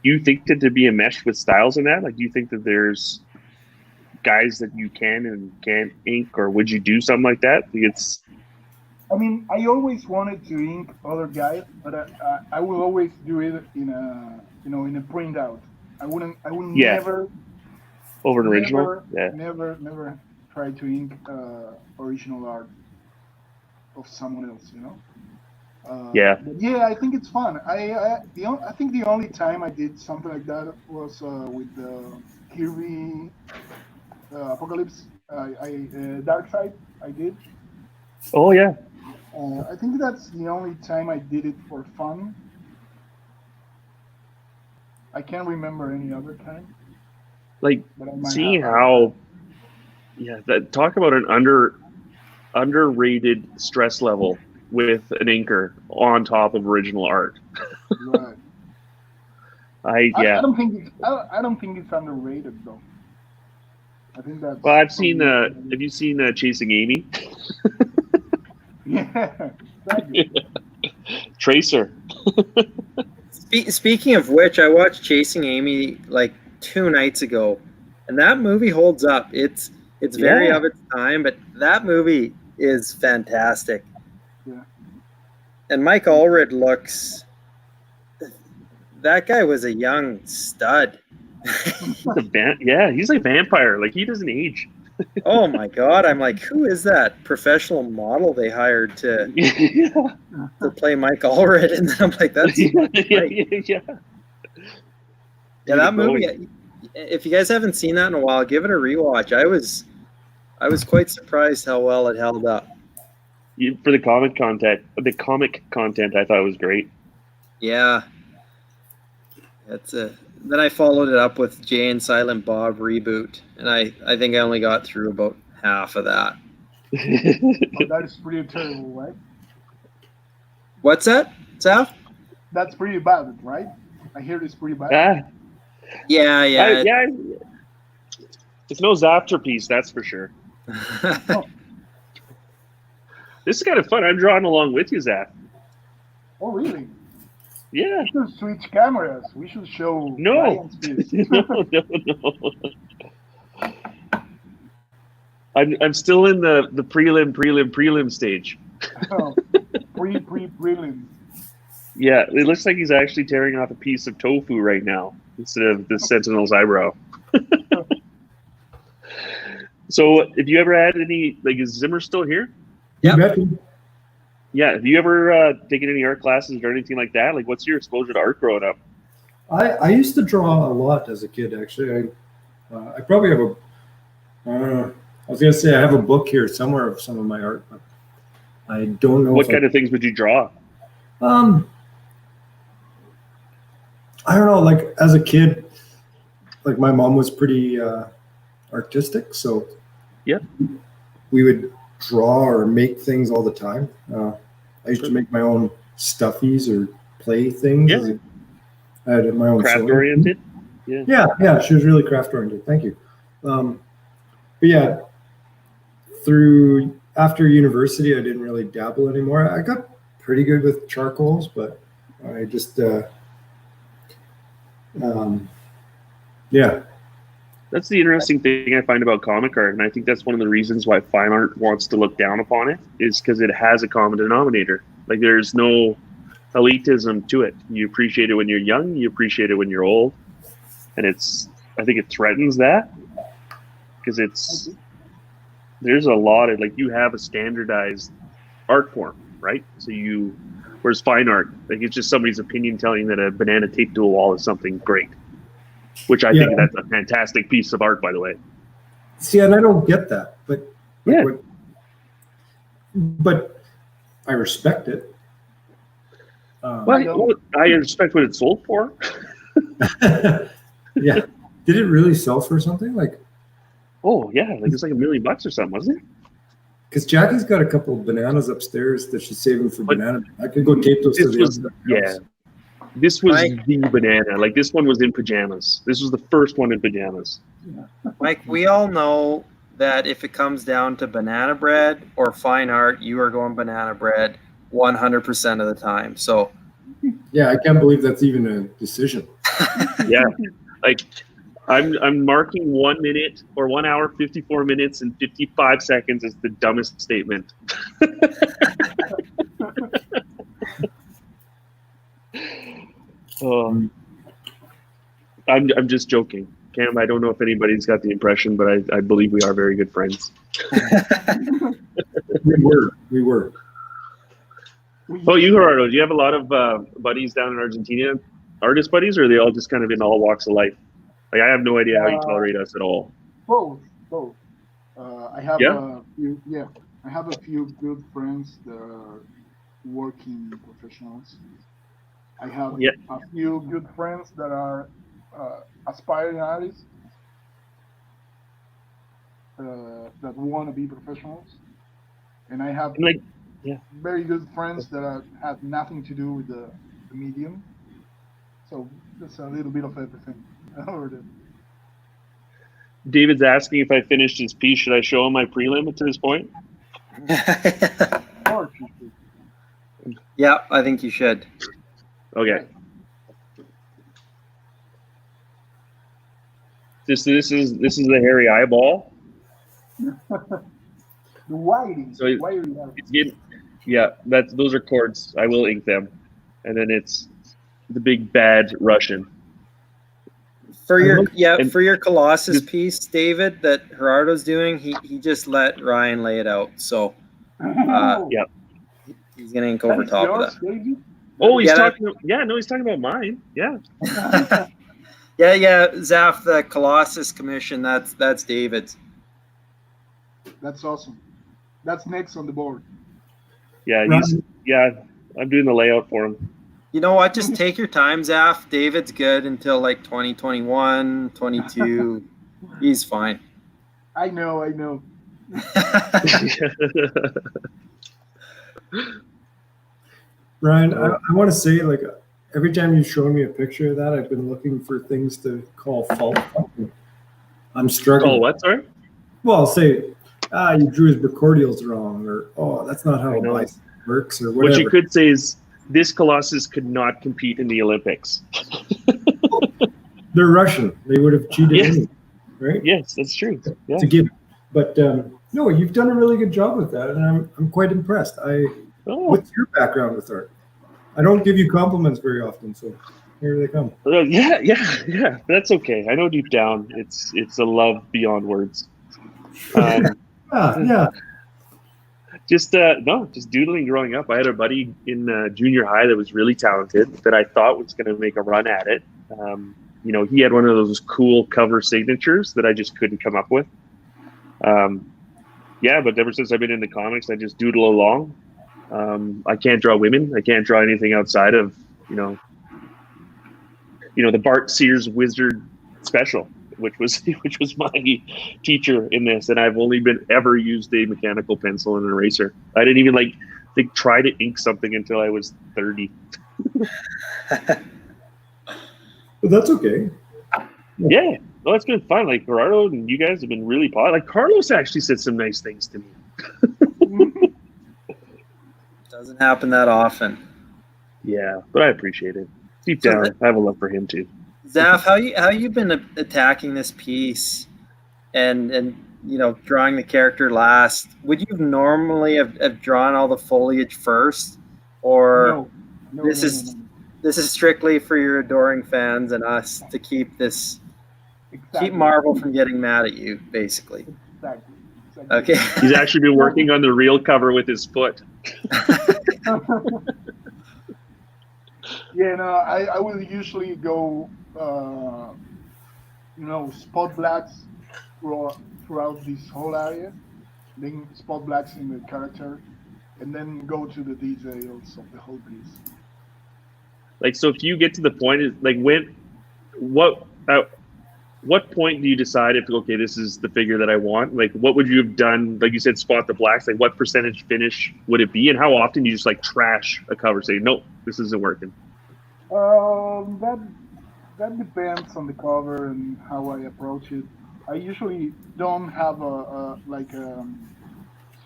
do you think that to be enmeshed with styles in that? Like, do you think that there's guys that you can and can't ink, or would you do something like that? I mean, I always wanted to ink other guys, but I will always do it in a in a printout. I wouldn't never over an original. Never try to ink original art of someone else. But yeah, I think it's fun. I think the only time I did something like that was with the Kirby Apocalypse Dark Side. I did. Oh yeah. I think that's the only time I did it for fun. I can't remember any other time. Like seeing how, talk about an underrated stress level with an inker on top of original art. Right. I don't think it's underrated though. I think that's. Well, I've seen. Have you seen Chasing Amy? Yeah. Tracer. Speaking of which, I watched Chasing Amy like 2 nights ago, and that movie holds up. It's very of its time, but that movie is fantastic. Yeah. And Mike Allred looks. That guy was a young stud. He's a vampire. Like, he doesn't age. Oh my God! I'm like, who is that professional model they hired to play Mike Allred? And then I'm like, that's that movie. If you guys haven't seen that in a while, give it a rewatch. I was quite surprised how well it held up. For the comic content, I thought it was great. Yeah, Then I followed it up with Jay and Silent Bob reboot, and I think I only got through about half of that. That is pretty terrible, right? What's that, Sal? That's pretty bad, right? I hear it's pretty bad. Yeah. It's no Zapterpiece, that's for sure. This is kind of fun. I'm drawing along with you, Zap. Oh, really? Yeah. We should switch cameras. We should show. No. I'm still in the prelim stage. Oh, prelim. Yeah, it looks like he's actually tearing off a piece of tofu right now instead of the Sentinel's eyebrow. So, have you ever had any, like, is Zimmer still here? Yeah. Yeah. Have you ever taken any art classes or anything like that? Like, what's your exposure to art growing up? I used to draw a lot as a kid, actually. I probably have I was going to say I have a book here somewhere of some of my art, but I don't know. What kind of things would you draw? I don't know. Like, as a kid, like, my mom was pretty artistic, so we would draw or make things all the time. I used to make my own stuffies or play things. Yeah. I had my own craft oriented. Yeah. She was really craft oriented. Thank you. But yeah, after university, I didn't really dabble anymore. I got pretty good with charcoals, but I just That's the interesting thing I find about comic art, and I think that's one of the reasons why fine art wants to look down upon it, is because it has a common denominator. Like, there's no elitism to it. You appreciate it when you're young, you appreciate it when you're old, and I think it threatens that, because there's a lot of, like, you have a standardized art form, right? So whereas fine art, like, it's just somebody's opinion telling that a banana taped to a wall is something great. Which I think that's a fantastic piece of art, by the way. See, and I don't get that, but I respect it. Well, I respect what it's sold for. Yeah, Did it really sell for something? Like, Oh yeah, like it's like $1 million or something, wasn't it? because Jackie's got a couple of bananas upstairs that she's saving for But banana. I could go tape those to This the was outside yeah. house. This was Mike. the banana. Like this one was in pajamas. This was the first one in pajamas. Mike, we all know that if it comes down to banana bread or fine art, you are going banana bread 100% of the time. So Yeah, I can't believe that's even a decision. Yeah, like I'm marking 1 minute or 1 hour 54 minutes and 55 seconds as the dumbest statement. I'm just joking, Cam. I don't know if anybody's got the impression, but I believe we are very good friends. We were. Oh, you, Gerardo, do you have a lot of buddies down in Argentina, artist buddies, or are they all just kind of in all walks of life? Like I have no idea how you tolerate us at all. Both. I have Yeah? I have a few good friends that are working professionals. I have Yeah. a few good friends that are aspiring artists that want to be professionals, and I have And like, yeah. very good friends that have nothing to do with the medium. So it's a little bit of everything over there. David's asking if I finished his piece. Should I show him my prelim to this point? Or yeah, I think you should. Okay. This is the hairy eyeball. the whiting. So it's getting, yeah, those are chords. I will ink them, and then it's the big bad Russian. For your Colossus piece, David, that Gerardo's doing, he just let Ryan lay it out. So Yeah. he's gonna ink over top of that. Baby? Oh, he's talking. He's talking about mine. Yeah. Yeah, Zaff, the Colossus commission, that's David's. That's awesome. That's next on the board. Yeah, I'm doing the layout for him. You know what? Just take your time, Zaff. David's good until like 2021, 22. He's fine. I know. Ryan, I want to say, like, every time you've shown me a picture of that, I've been looking for things to call fault. I'm struggling. Oh, what? Sorry? Well, I'll say, you drew his precordials wrong, or, that's not how I know. it works, or whatever. What you could say is, this Colossus could not compete in the Olympics. They're Russian. They would have cheated Yes. anyway, right? Yes, that's true. Yeah. To give, but no, you've done a really good job with that, and I'm quite impressed. What's your background with art? I don't give you compliments very often, so here they come. Yeah. That's okay. I know deep down it's a love beyond words. Yeah. Just doodling growing up. I had a buddy in junior high that was really talented that I thought was going to make a run at it. He had one of those cool cover signatures that I just couldn't come up with. But ever since I've been in the comics, I just doodle along. I can't draw women. I can't draw anything outside of, the Bart Sears Wizard special, which was my teacher in this, and I've only ever used a mechanical pencil and an eraser. I didn't even try to ink something until I was 30. But that's okay. Yeah, well, it's been fun. Like Gerardo and you guys have been really positive. Like Carlos actually said some nice things to me. Doesn't happen that often. Yeah, but I appreciate it. Deep down, I have a love for him too. Zaff, how you been attacking this piece, and drawing the character last? Would you normally have drawn all the foliage first, or No. This is strictly for your adoring fans and us to keep Marvel from getting mad at you, basically? Exactly. Okay. He's actually been working on the real cover with his foot. I will usually go, spot blacks throughout this whole area, then spot blacks in the character, and then go to the details of the whole piece. So if you get to the point, what point do you decide if, okay, this is the figure that I want? Like, what would you have done? Like you said, spot the blacks. Like, what percentage finish would it be? And how often do you just like trash a cover, say, nope, this isn't working? That depends on the cover and how I approach it. I usually don't have a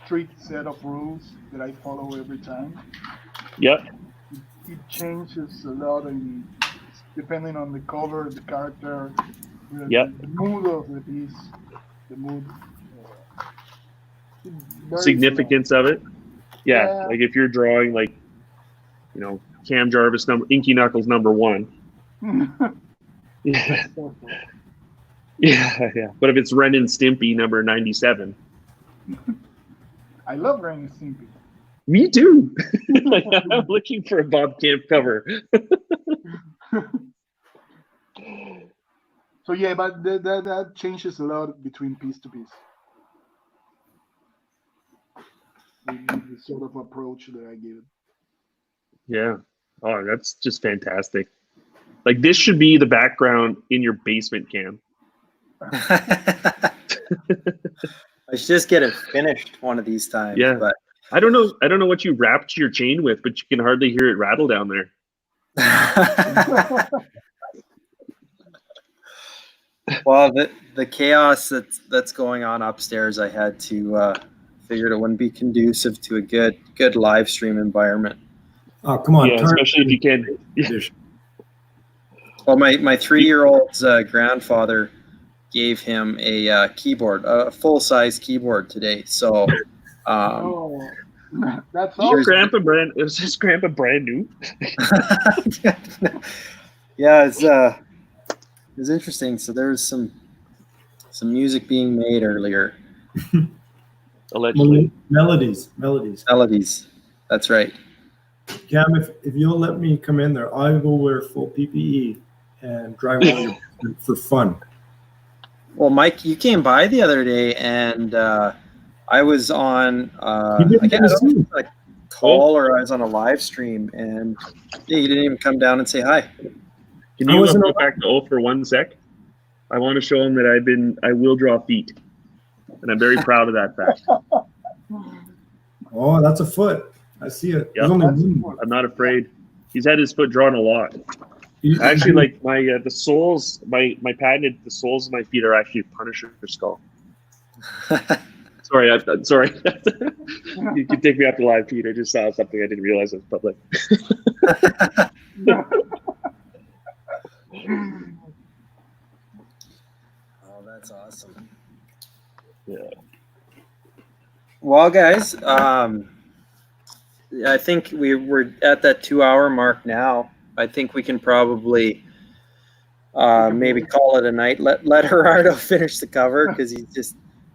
strict set of rules that I follow every time. Yep. It changes a lot in depending on the cover, the character, Yep. the mood of the piece, the mood. It varies a lot. Significance of it. Yeah. Yeah. Like if you're drawing like, you know, Cam Jarvis Inky Knuckles #1. Yeah. Yeah. But if it's Ren and Stimpy number 97. I love Ren and Stimpy. Me too. Like, I'm looking for a Bob Camp cover. So yeah, but that changes a lot between piece to piece. The sort of approach that I give. Yeah. Oh, that's just fantastic. Like this should be the background in your basement, Cam. I should just get it finished one of these times. Yeah. But I don't know what you wrapped your chain with, but you can hardly hear it rattle down there. well, the chaos that's going on upstairs, I had to figured it wouldn't be conducive to a good live stream environment. Oh, come on. Yeah, especially if you can. Yeah. Well, my 3-year-old's grandfather gave him a keyboard, a full-size keyboard today. So, that's Is awesome. his grandpa brand new? Yeah, it's interesting. So there was some music being made earlier. Allegedly. Melodies. That's right. Cam, if you'll let me come in there, I will wear full PPE and drive all your for fun. Well, Mike, you came by the other day, and I was on like call or I was on a live stream, and yeah, you didn't even come down and say hi. Can you go back to O for 1 sec? I want to show him that I will draw feet, and I'm very proud of that fact. Oh, that's a foot. I see it. Yep. I'm not afraid. He's had his foot drawn a lot. Actually, like the soles, my patented, the soles of my feet are actually Punisher skull. Sorry, I'm sorry. You can take me after live, Pete. I just saw something I didn't realize was public. Oh, that's awesome. Yeah. Well, guys, I think we're at that 2-hour mark now. I think we can probably maybe call it a night. Let Gerardo finish the cover because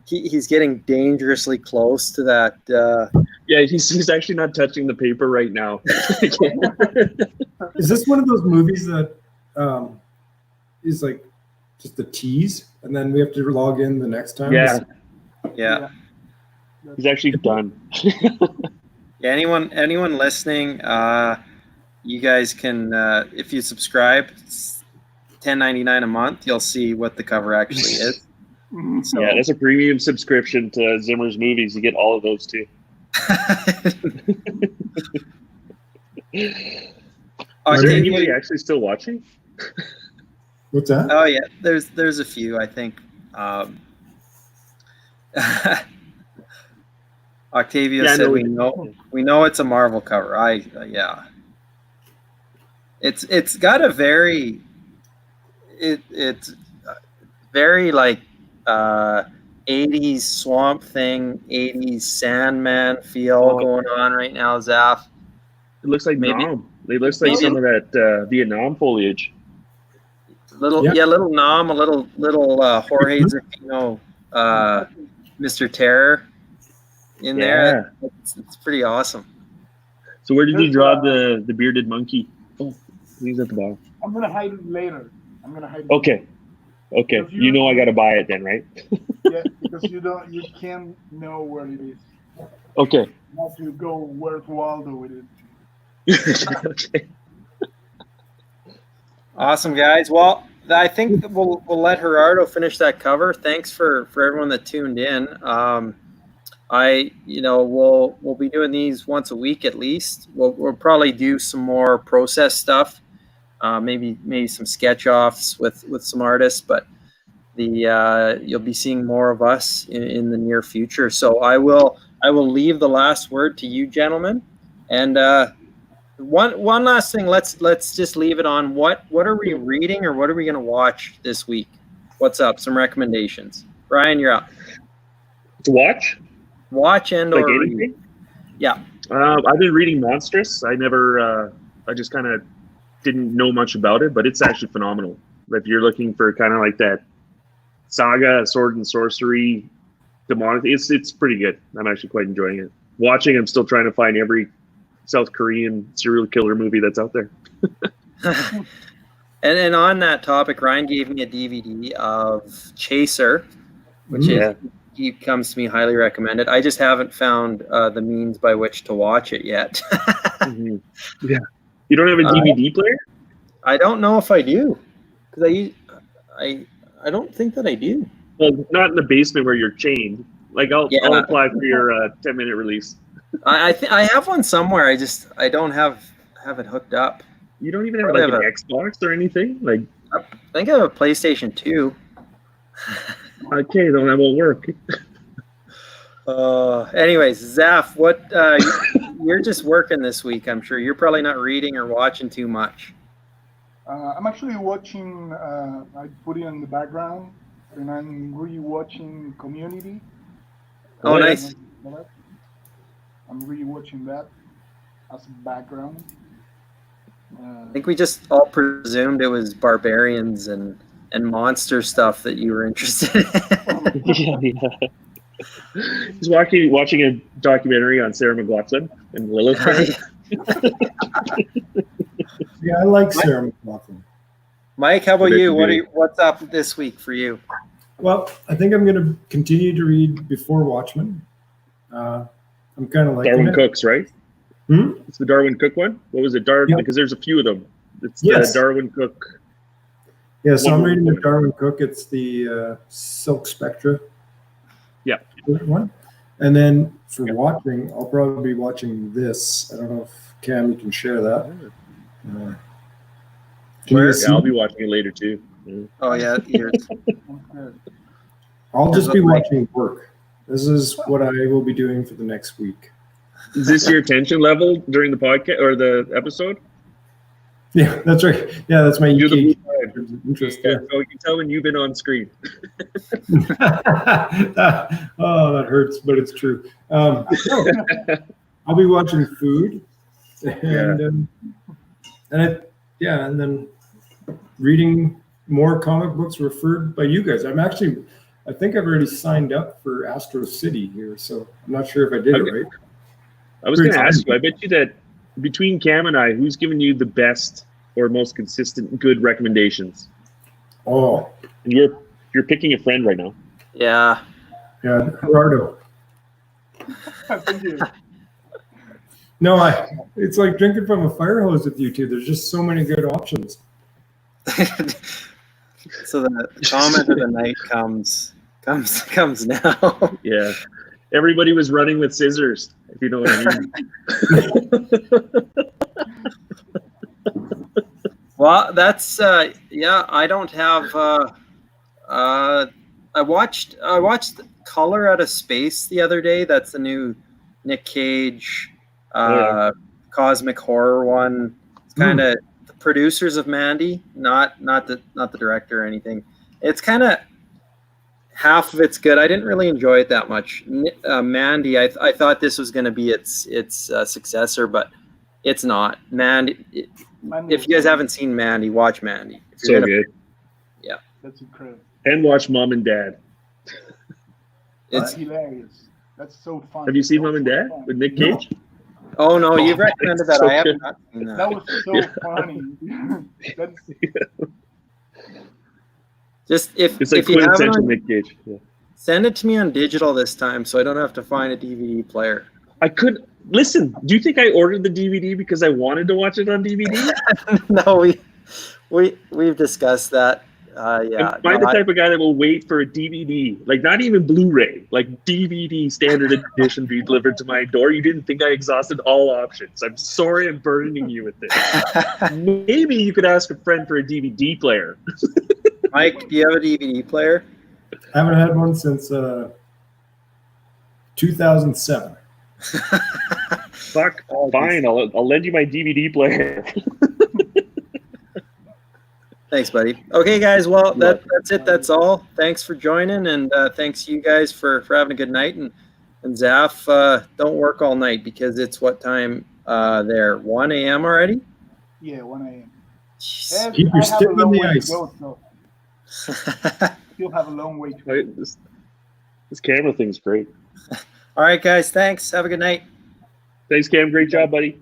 he's getting dangerously close to that. Yeah, he's actually not touching the paper right now. Is this one of those movies that is like just a tease, and then we have to log in the next time? Yeah. He's actually done. Yeah, anyone listening, you guys can if you subscribe, it's $10.99 a month. You'll see what the cover actually is. So, yeah, that's a premium subscription to Zimmer's Movies. You get all of those too. Is there anybody actually still watching? What's that? Oh yeah, there's a few, I think. Octavio said we know it's a Marvel cover. It's got a very it's very like 80s Swamp Thing, 80s Sandman feel going on right now, Zaff. It looks like Nom. It looks like some of that Vietnam foliage. Little Nom, a little Jorge Zaffino, Mr. Terror in there. It's pretty awesome. So where did you draw the bearded monkey? Oh, he's at the bottom. I'm gonna hide it later. Okay. You know I gotta buy it then, right? Yeah, because you can't know where it is. Okay. You have to go where's Waldo with it. Okay. Awesome, guys. Well, I think that we'll let Gerardo finish that cover. Thanks for everyone that tuned in. We'll be doing these once a week at least. We'll probably do some more process stuff, maybe some sketch offs with some artists, but you'll be seeing more of us in the near future. So I will leave the last word to you, gentlemen. And one last thing, let's just leave it on what are we reading or what are we going to watch this week? What's up? Some recommendations. Ryan, you're up. To watch and like or anything? read. Yeah. I've been reading Monstrous. I just kind of didn't know much about it, but it's actually phenomenal. If you're looking for kind of like that saga, sword and sorcery, demonic, it's pretty good. I'm actually quite enjoying it. Watching, I'm still trying to find every South Korean serial killer movie that's out there. and on that topic, Ryan gave me a DVD of Chaser, which he comes to me highly recommended. I just haven't found the means by which to watch it yet. Mm-hmm. Yeah, you don't have a DVD player? I don't know if I do, because I don't think that I do. Well, not in the basement where you're chained. Like I'll apply for your 10-minute release. I have one somewhere. I don't have it hooked up. You don't even have like an Xbox or anything? Like I think I have a PlayStation 2. Okay, then that won't work. Anyways, Zaff, what you're just working this week, I'm sure. You're probably not reading or watching too much. I'm actually watching, I put it in the background, and I'm re-watching Community. Oh, nice. I'm re-watching that as a background. I think we just all presumed it was barbarians and monster stuff that you were interested in. Yeah. He's watching a documentary on Sarah McLachlan and Lilith. Yeah, I like Sarah McLachlan. Mike, how about you? What's up this week for you? Well, I think I'm going to continue to read Before Watchmen. I'm kind of like Darwin Cook's, right? It's the Darwin Cook one. What was it, Darwin? Because there's a few of them. It's the Darwin Cook. Yeah, so I'm reading the Darwin Cook. It's the Silk Spectra. Yeah. One. And then for watching, I'll probably be watching this. I don't know if Cam, you can share that. I'll be watching it later too. Yeah. Oh yeah, I'll just be watching work. This is what I will be doing for the next week. Is this your attention level during the podcast or the episode? Yeah, that's right. Yeah, that's my Inky interest. Yeah, so you can tell when you've been on screen. Oh, that hurts, but it's true. I'll be watching food, and then reading more comic books referred by you guys. I think I've already signed up for Astro City here, so I'm not sure if I did it right. I was going to ask you, I bet you that between Cam and I, who's giving you the best or most consistent good recommendations? Oh. And you're picking a friend right now. Yeah. Yeah, Gerardo. No, it's like drinking from a fire hose with you two. There's just so many good options. So the comment of the night comes now. Yeah. Everybody was running with scissors, if you know what I mean. Well, that's I don't have I watched Color Out of Space the other day. That's the new Nick Cage cosmic horror one. It's kind of the producers of Mandy, not the director or anything. It's kind of half of it's good. I didn't really enjoy it that much. Mandy, I thought this was going to be its successor, but it's not. Mandy. If you guys haven't seen Mandy, watch Mandy. So good. Yeah, that's incredible. And watch Mom and Dad. It's hilarious. That's so fun. Have you seen Mom and Dad with Nick Cage? Oh no, you've recommended that. I have not seen that. That was so funny. Just it's like if you haven't, Nick Cage. Yeah. Send it to me on digital this time, so I don't have to find a DVD player. I could listen. Do you think I ordered the DVD because I wanted to watch it on DVD? No, we've discussed that. Yeah. Am I the type of guy that will wait for a DVD, like not even Blu-ray, like DVD standard edition be delivered to my door? You didn't think I exhausted all options. I'm sorry I'm burdening you with this. Maybe you could ask a friend for a DVD player. Mike, do you have a DVD player? I haven't had one since 2007. Fuck, fine. I'll lend you my DVD player. Thanks, buddy. Okay, guys. Well, that's it. That's all. Thanks for joining, and thanks you guys for having a good night. And Zaf, don't work all night because it's what time there? 1 a.m. already? Yeah, 1 a.m. Jeez. Keep your stick on the ice. You'll have a long way to go. This camera thing's great. All right, guys. Thanks. Have a good night. Thanks, Cam. Great job, buddy.